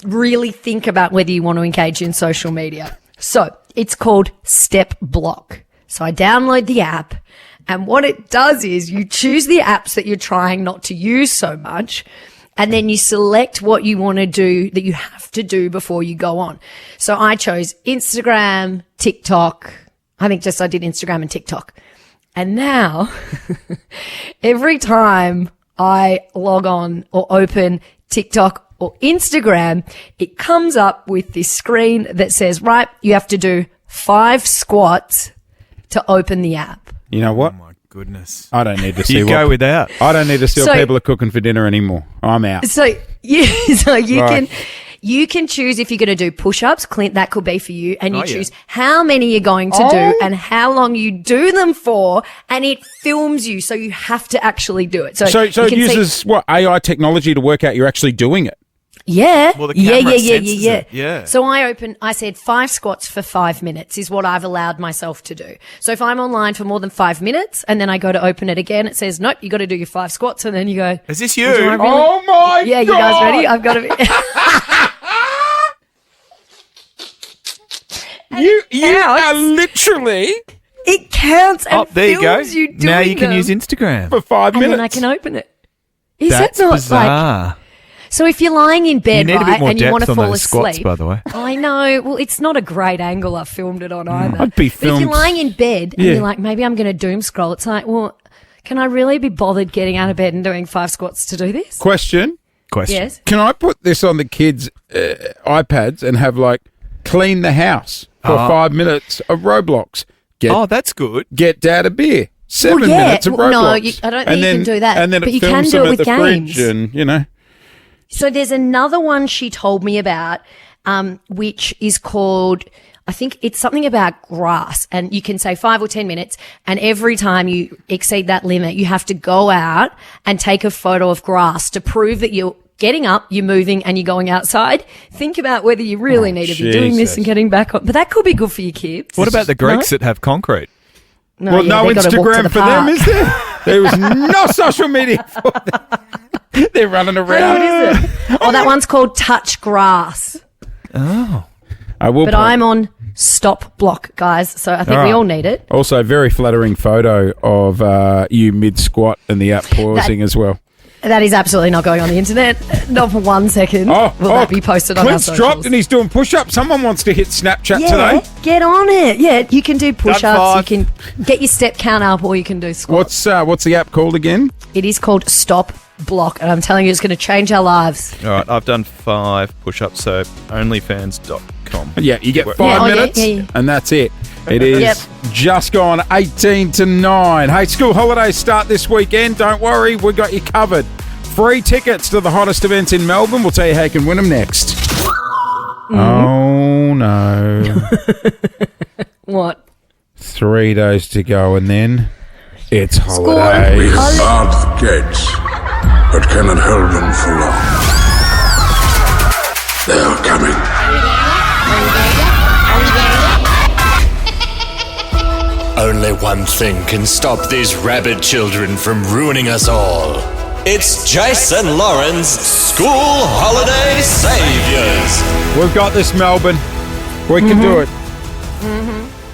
Speaker 4: really think about whether you want to engage in social media. So it's called Step Block. So I download the app, and what it does is you choose the apps that you're trying not to use so much, and then you select what you want to do that you have to do before you go on. So I chose Instagram, TikTok. I think I did Instagram and TikTok. And now every time I log on or open TikTok or Instagram, it comes up with this screen that says, right, you have to do 5 squats to open the app.
Speaker 3: You know what?
Speaker 5: Oh, my goodness.
Speaker 3: I don't need to see
Speaker 5: You go without.
Speaker 3: I don't need to see
Speaker 4: So-
Speaker 3: what people are cooking for dinner anymore. I'm out.
Speaker 4: So you
Speaker 3: Right.
Speaker 4: you can choose if you're going to do push-ups, Clint, that could be for you, and you
Speaker 5: Oh, yeah.
Speaker 4: choose how many you're going to do and how long you do them for, and it films you, so you have to actually do it. So
Speaker 3: So
Speaker 4: you
Speaker 3: it
Speaker 4: can
Speaker 3: uses AI technology to work out you're actually doing it.
Speaker 4: Yeah.
Speaker 5: Well, the
Speaker 4: yeah,
Speaker 5: camera
Speaker 4: yeah, yeah,
Speaker 5: senses
Speaker 4: yeah,
Speaker 5: it, yeah.
Speaker 4: So I said 5 squats for 5 minutes is what I've allowed myself to do. So if I'm online for more than 5 minutes and then I go to open it again, it says, nope, you got to do your 5 squats. And then you go,
Speaker 5: Is this you?
Speaker 4: "Would I really-"
Speaker 3: Oh my
Speaker 4: Yeah, you guys ready? I've got to be.
Speaker 3: You
Speaker 4: counts.
Speaker 3: are literally
Speaker 4: It counts and
Speaker 5: Oh, there you go.
Speaker 4: films you doing
Speaker 5: Now you can
Speaker 4: them.
Speaker 5: use Instagram.
Speaker 3: for 5
Speaker 4: And
Speaker 3: minutes.
Speaker 4: then I can open it. Is
Speaker 5: That's
Speaker 4: that not
Speaker 5: bizarre.
Speaker 4: like... So if you're lying in bed,
Speaker 5: You need a bit
Speaker 4: right,
Speaker 5: more
Speaker 4: and you want to
Speaker 5: depth on
Speaker 4: fall
Speaker 5: those
Speaker 4: asleep...
Speaker 5: squats, by the way.
Speaker 4: I know. Well, it's not a great angle I've filmed it on either.
Speaker 3: I'd be
Speaker 4: But if you're
Speaker 3: filmed-
Speaker 4: lying in bed and
Speaker 3: Yeah.
Speaker 4: you're like, maybe I'm going to doom scroll, it's like, well, can I really be bothered getting out of bed and doing 5 squats to do this?
Speaker 3: Question.
Speaker 4: Yes.
Speaker 3: Can I put this on the kids' iPads and have clean the house for 5 minutes of Roblox?
Speaker 5: Oh, that's good.
Speaker 3: Get dad a beer. 7
Speaker 4: Well, yeah.
Speaker 3: minutes of
Speaker 4: Well,
Speaker 3: Roblox.
Speaker 4: no, I don't think you can do that.
Speaker 3: And then
Speaker 4: But
Speaker 3: it
Speaker 4: you can
Speaker 3: films
Speaker 4: do
Speaker 3: them
Speaker 4: it
Speaker 3: at
Speaker 4: with
Speaker 3: the fridge
Speaker 4: games.
Speaker 3: and,
Speaker 4: So there's another one she told me about, which is called, I think it's something about grass, and you can say 5 or 10 minutes, and every time you exceed that limit, you have to go out and take a photo of grass to prove that you're getting up, you're moving, and you're going outside. Think about whether you really need to be doing this
Speaker 3: Jesus.
Speaker 4: and getting back on. But that could be good for your kids.
Speaker 5: What about the Greeks that have concrete?
Speaker 4: No,
Speaker 3: well,
Speaker 4: yeah,
Speaker 3: no
Speaker 4: they gotta walk to
Speaker 3: Instagram
Speaker 4: the
Speaker 3: for them,
Speaker 4: park.
Speaker 3: is there? There was no social media for them. They're running around.
Speaker 4: What is it? Oh, that one's called Touch Grass.
Speaker 5: Oh.
Speaker 3: I will.
Speaker 4: But I'm on Stop Block, guys, so I think we all need it.
Speaker 3: Also, very flattering photo of you mid squat and the app pausing as well.
Speaker 4: That is absolutely not going on the internet. Not for 1 second. Will that be posted on our
Speaker 3: Clint's
Speaker 4: socials?
Speaker 3: dropped and he's doing push-ups. Someone wants to hit Snapchat
Speaker 4: Yeah,
Speaker 3: today.
Speaker 4: get on it. Yeah, you can do push-ups.
Speaker 3: five.
Speaker 4: You can get your step count up, or you can do squats.
Speaker 3: What's the app called again?
Speaker 4: It is called Stop Block, and I'm telling you, it's going to change our lives.
Speaker 5: All right, I've done 5 push-ups, so onlyfans.com Tom.
Speaker 3: Yeah, you get 5 minutes, and that's it. It is just gone 18 to 9. Hey, school holidays start this weekend. Don't worry, we got you covered. Free tickets to the hottest events in Melbourne. We'll tell you how you can win them next. Oh, no.
Speaker 4: What?
Speaker 3: 3 days to go, and then it's holidays.
Speaker 12: We have barred the gates, but cannot hold them for long. They are coming.
Speaker 1: Only one thing can stop these rabid children from ruining us all. It's Jason Lauren's School Holiday Saviours.
Speaker 3: We've got this, Melbourne. We can do it.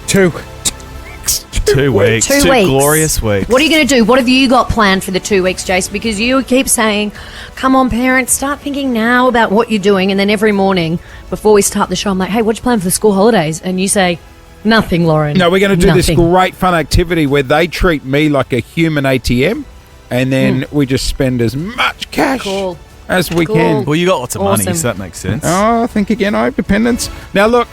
Speaker 3: 2
Speaker 5: weeks.
Speaker 4: 2
Speaker 5: 2
Speaker 4: weeks.
Speaker 5: glorious weeks.
Speaker 4: What are you going to do? What have you got planned for the 2 weeks, Jace? Because you keep saying, come on, parents, start thinking now about what you're doing. And then every morning before we start the show, I'm like, hey, what do you plan for the school holidays? And you say, nothing, Lauren.
Speaker 3: No, we're going to do this
Speaker 4: Nothing.
Speaker 3: great fun activity where they treat me like a human ATM, and then we just spend as much cash as we can.
Speaker 5: Well, you got lots of money, so that makes sense.
Speaker 3: Oh, think again, I have dependents. Now, look,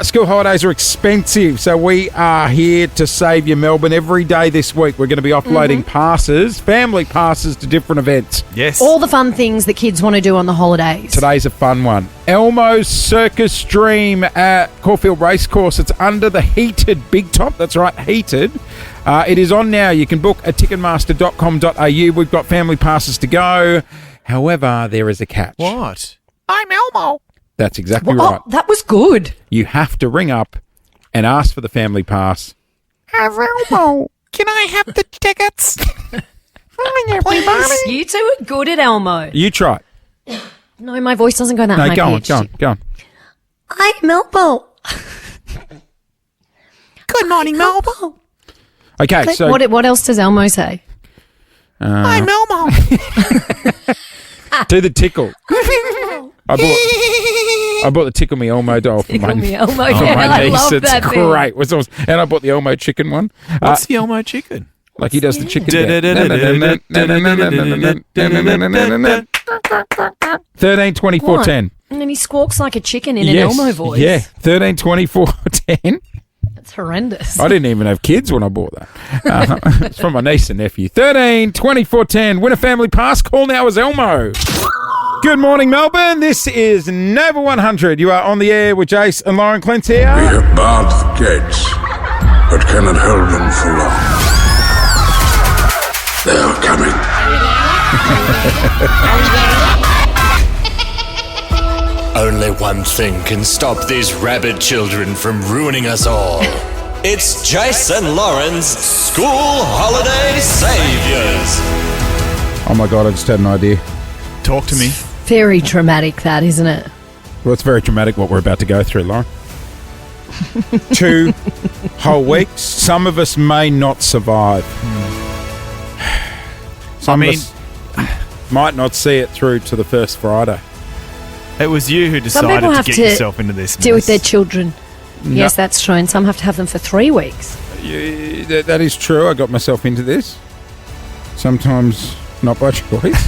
Speaker 3: school holidays are expensive, so we are here to save you, Melbourne. Every day this week, we're going to be offloading passes, family passes to different events.
Speaker 5: Yes.
Speaker 4: All the fun things that kids want to do on the holidays.
Speaker 3: Today's a fun one. Elmo's Circus Dream at Caulfield Racecourse. It's under the heated Big Top. That's right, heated. It is on now. You can book at ticketmaster.com.au. We've got family passes to go. However, there is a catch.
Speaker 5: What?
Speaker 4: I'm Elmo.
Speaker 3: That's exactly
Speaker 4: Oh,
Speaker 3: right.
Speaker 4: that was good.
Speaker 3: You have to ring up and ask for the family pass.
Speaker 4: As Elmo. Can I have the tickets? Please. You two are good at Elmo.
Speaker 3: You try it.
Speaker 4: No, my voice doesn't go that high.
Speaker 3: No, go on.
Speaker 4: I'm Elmo. Good morning, Elmo.
Speaker 3: Okay, so...
Speaker 4: What else does Elmo say? I'm Elmo.
Speaker 3: Do the tickle. I bought the Tickle Me Elmo doll for my,
Speaker 4: Tickle Me Elmo,
Speaker 3: for
Speaker 4: yeah,
Speaker 3: my
Speaker 4: I
Speaker 3: niece.
Speaker 4: love
Speaker 3: It's
Speaker 4: that thing.
Speaker 3: great. It was awesome. And I bought the Elmo chicken one.
Speaker 5: What's the Elmo chicken?
Speaker 3: Like he does the chicken. 13, 24, 10.
Speaker 4: And then he squawks like a chicken in an Elmo voice.
Speaker 3: Yeah, 13, 24, 10.
Speaker 4: That's horrendous.
Speaker 3: I didn't even have kids when I bought that. It's from my niece and nephew. 13, 24, 10. Win a family pass. Call now as Elmo. Good morning, Melbourne. This is Nova 100. You are on the air with Jace and Lauren Clint here.
Speaker 12: We have barred the gates, but cannot hold them for long. They are coming.
Speaker 1: Only one thing can stop these rabid children from ruining us all. It's Jason Lauren's School Holiday Saviours.
Speaker 3: Oh my God, I just had an idea.
Speaker 5: Talk to me.
Speaker 4: Very traumatic, that, isn't it?
Speaker 3: Well, it's very dramatic what we're about to go through, Lauren. 2 whole weeks. Some of us may not survive. Some of us might not see it through to the first Friday.
Speaker 5: It was you who
Speaker 4: Some
Speaker 5: decided
Speaker 4: people
Speaker 5: to
Speaker 4: have
Speaker 5: get
Speaker 4: to
Speaker 5: yourself into this
Speaker 4: deal with
Speaker 5: mess.
Speaker 4: their children. Yes, that's true. And some have to have them for 3 weeks.
Speaker 3: Yeah, that is true. I got myself into this. Sometimes not by choice.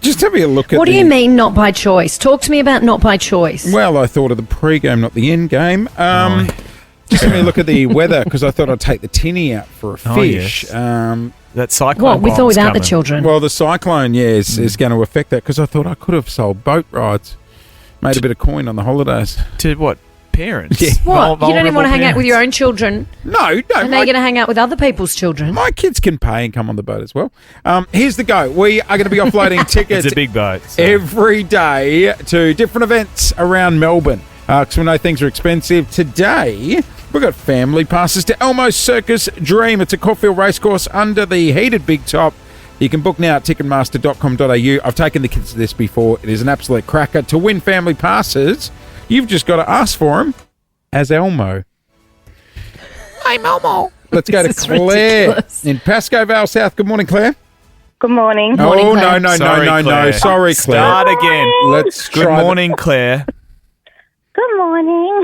Speaker 3: Just having a look at
Speaker 4: What do you mean, not by choice? Talk to me about not by choice.
Speaker 3: Well, I thought of the pre-game, not the end-game. Just having a look at the weather, because I thought I'd take the tinny out for a fish.
Speaker 5: That cyclone.
Speaker 4: What, with or
Speaker 5: bomb's
Speaker 4: without the
Speaker 5: coming.
Speaker 4: children?
Speaker 3: Well, the cyclone, is going to affect that, because I thought I could have sold boat rides. Made a bit of coin on the holidays.
Speaker 5: To what? Parents?
Speaker 3: Yeah.
Speaker 4: What? You don't even
Speaker 5: Vulnerable
Speaker 4: want to hang out with
Speaker 5: parents.
Speaker 4: your own children?
Speaker 3: No.
Speaker 4: And now you're going to hang out with other people's children?
Speaker 3: My kids can pay and come on the boat as well. Here's the go. We are going to be offloading tickets
Speaker 5: It's a big boat. So.
Speaker 3: every day to different events around Melbourne. Because we know things are expensive. Today, we've got family passes to Elmo's Circus Dream. It's a Caulfield Racecourse under the heated Big Top. You can book now at ticketmaster.com.au. I've taken the kids to this before. It is an absolute cracker. To win family passes, you've just got to ask for them as Elmo.
Speaker 4: I'm Elmo.
Speaker 3: Let's go to
Speaker 4: This is
Speaker 3: Claire
Speaker 4: ridiculous.
Speaker 3: in Pascoe Vale South. Good morning, Claire.
Speaker 13: Good morning.
Speaker 4: Morning,
Speaker 3: Oh,
Speaker 4: Claire.
Speaker 3: no.
Speaker 5: Sorry, Claire.
Speaker 3: Sorry, Claire.
Speaker 5: Start again.
Speaker 3: Let's
Speaker 5: Good
Speaker 3: try
Speaker 5: morning, Claire.
Speaker 13: Good morning.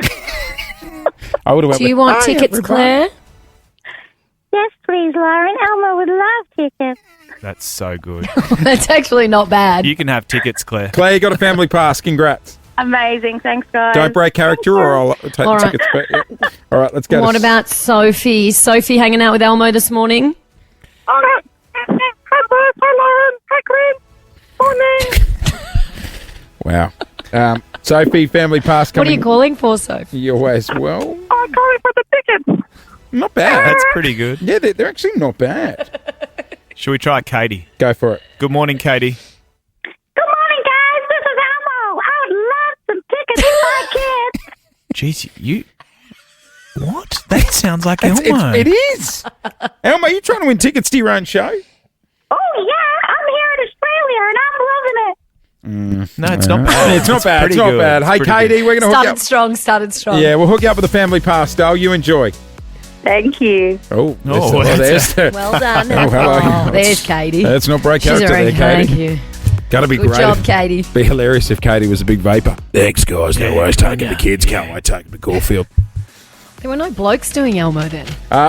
Speaker 3: I would have went
Speaker 4: Do you
Speaker 3: with,
Speaker 4: want
Speaker 3: "Hi,
Speaker 4: tickets,
Speaker 3: everybody."
Speaker 4: Claire?
Speaker 13: Yes, please, Lauren. Elmo would love tickets.
Speaker 5: That's so good.
Speaker 4: That's actually not bad.
Speaker 5: You can have tickets, Claire.
Speaker 3: Claire, you got a family pass. Congrats.
Speaker 13: Amazing. Thanks, guys.
Speaker 3: Don't break character or I'll take
Speaker 4: All
Speaker 3: the
Speaker 4: right.
Speaker 3: tickets. But, yeah. All right, let's go.
Speaker 4: What about Sophie? Is Sophie hanging out with Elmo this morning?
Speaker 7: Hi, Bert. Hi, Lauren. Hi, Graham. Morning.
Speaker 3: Wow. Sophie, family pass
Speaker 4: What are
Speaker 3: coming
Speaker 4: you calling for, Sophie?
Speaker 3: your way as well.
Speaker 7: I'm calling for the tickets.
Speaker 3: Not bad.
Speaker 5: That's pretty good.
Speaker 3: Yeah, they're actually not bad.
Speaker 5: Should we try Katie?
Speaker 3: Go for it.
Speaker 5: Good morning, Katie.
Speaker 13: Good morning, guys. This is Elmo. I would love some tickets for my kids.
Speaker 5: Jeez, you... What? That sounds like
Speaker 3: It
Speaker 5: Elmo.
Speaker 3: is. Elmo, you trying to win tickets to your own show?
Speaker 13: Oh, yeah. I'm here in Australia, and I'm loving it.
Speaker 5: No, it's not bad.
Speaker 3: It's not bad.
Speaker 5: pretty
Speaker 3: It's not
Speaker 5: good.
Speaker 3: bad.
Speaker 5: It's
Speaker 3: Hey,
Speaker 5: pretty
Speaker 3: Katie,
Speaker 5: good.
Speaker 3: we're going to hook you
Speaker 4: Started strong.
Speaker 3: up. Yeah, we'll hook you up with a family pass, Dale. You enjoy.
Speaker 7: Thank you.
Speaker 3: Oh,
Speaker 5: Oh,
Speaker 3: there's
Speaker 4: Well done.
Speaker 3: Oh, hello.
Speaker 4: Oh, there's Katie.
Speaker 3: Let's not break
Speaker 4: She's
Speaker 3: character
Speaker 4: already,
Speaker 3: there, Katie.
Speaker 4: thank you.
Speaker 3: Got to be
Speaker 4: Good
Speaker 3: great.
Speaker 4: job, Katie.
Speaker 3: Be hilarious if Katie was a big vapor. Thanks, guys. No worries. Taking the kids. Can't wait taking the Caulfield.
Speaker 4: There were no blokes doing Elmo then.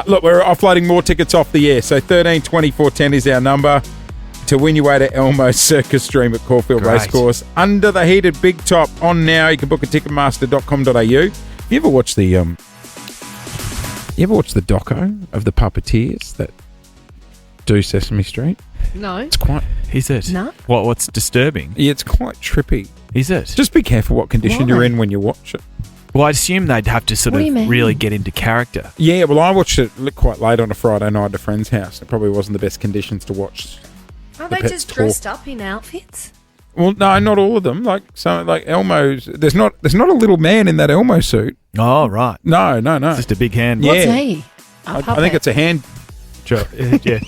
Speaker 3: Look, we're offloading more tickets off the air. So 13 24 10 is our number to win your way to Elmo's Circus Stream at Caulfield
Speaker 5: Great.
Speaker 3: Racecourse. Under the heated big top on now. You can book at ticketmaster.com.au. You ever watch the doco of the puppeteers that do Sesame Street?
Speaker 4: No.
Speaker 3: It's quite.
Speaker 5: Is it?
Speaker 4: No.
Speaker 5: What's disturbing?
Speaker 3: Yeah, it's quite trippy.
Speaker 5: Is it?
Speaker 3: Just be careful what condition
Speaker 4: Why?
Speaker 3: you're in when you watch it.
Speaker 5: Well, I assume they'd have to sort
Speaker 4: What do you
Speaker 5: of
Speaker 4: mean?
Speaker 5: really get into character.
Speaker 3: Yeah, well, I watched it quite late on a Friday night at a friend's house. It probably wasn't the best conditions to watch.
Speaker 4: Are
Speaker 3: The
Speaker 4: they
Speaker 3: pets
Speaker 4: just
Speaker 3: talk.
Speaker 4: dressed up in outfits?
Speaker 3: Well, no, not all of them. Like Elmo's. There's not a little man in that Elmo suit.
Speaker 5: Oh, right.
Speaker 3: No.
Speaker 5: It's just a big hand.
Speaker 3: Yeah.
Speaker 4: What's he?
Speaker 3: I think it's a hand.
Speaker 5: Yeah.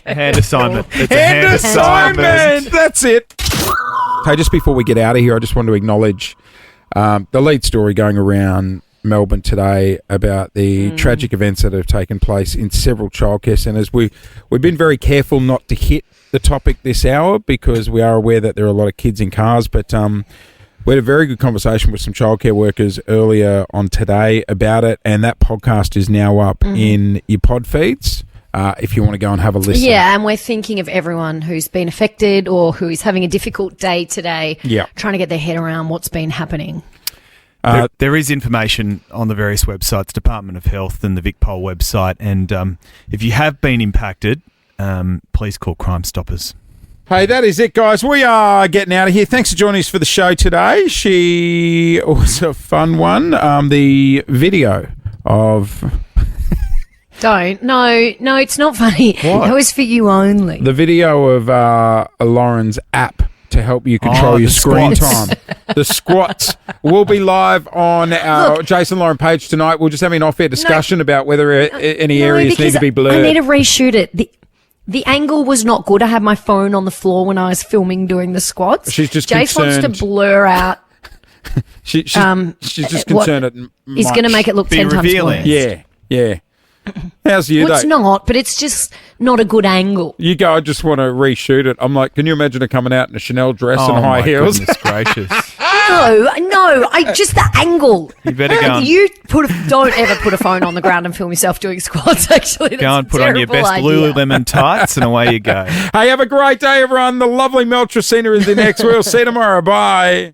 Speaker 5: Hand assignment. It's a
Speaker 3: Hand assignment. That's it. Hey, just before we get out of here, I just want to acknowledge the lead story going around Melbourne today about the tragic events that have taken place in several childcare centres. We've been very careful not to hit the topic this hour because we are aware that there are a lot of kids in cars, but we had a very good conversation with some childcare workers earlier on today about it, and that podcast is now up in your pod feeds. If you want to go and have a listen.
Speaker 4: Yeah, and we're thinking of everyone who's been affected or who is having a difficult day today, trying to get their head around what's been happening.
Speaker 5: There is information on the various websites, Department of Health and the VicPol website, and if you have been impacted, please call Crime Stoppers.
Speaker 3: Hey, that is it, guys. We are getting out of here. Thanks for joining us for the show today. She was a fun one. The video of...
Speaker 4: Don't. No, it's not funny.
Speaker 3: What?
Speaker 4: That was for you only.
Speaker 3: The video of Lauren's app to help you control your
Speaker 5: the
Speaker 3: screen
Speaker 5: squats.
Speaker 3: time. The squats will be live on our Jason Lauren page tonight. We'll just have an off-air discussion about whether any areas need to be blurred.
Speaker 4: I need to reshoot it. The angle was not good. I had my phone on the floor when I was filming doing the squats.
Speaker 3: She's just
Speaker 4: Jace wants to
Speaker 3: concerned.
Speaker 4: blur out.
Speaker 3: She's just concerned it
Speaker 4: He's going to make it look 10 times worse.
Speaker 3: Yeah. How's you,
Speaker 4: Well, it's
Speaker 3: though?
Speaker 4: not, but it's just not a good angle.
Speaker 3: You go, I just want to reshoot it. I'm like, can you imagine her coming out in a Chanel dress and high heels?
Speaker 5: Goodness gracious.
Speaker 4: No, just the angle.
Speaker 5: You better go and,
Speaker 4: Don't ever put a phone on the ground and film yourself doing squats, actually.
Speaker 5: go and put on your best Lululemon tights and away you go.
Speaker 3: Hey, have a great day, everyone. The lovely Mel Tracina is the next. We'll see you tomorrow. Bye.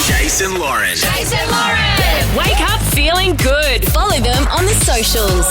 Speaker 1: Jason Lauren.
Speaker 2: Wake up feeling good. Follow them on the socials.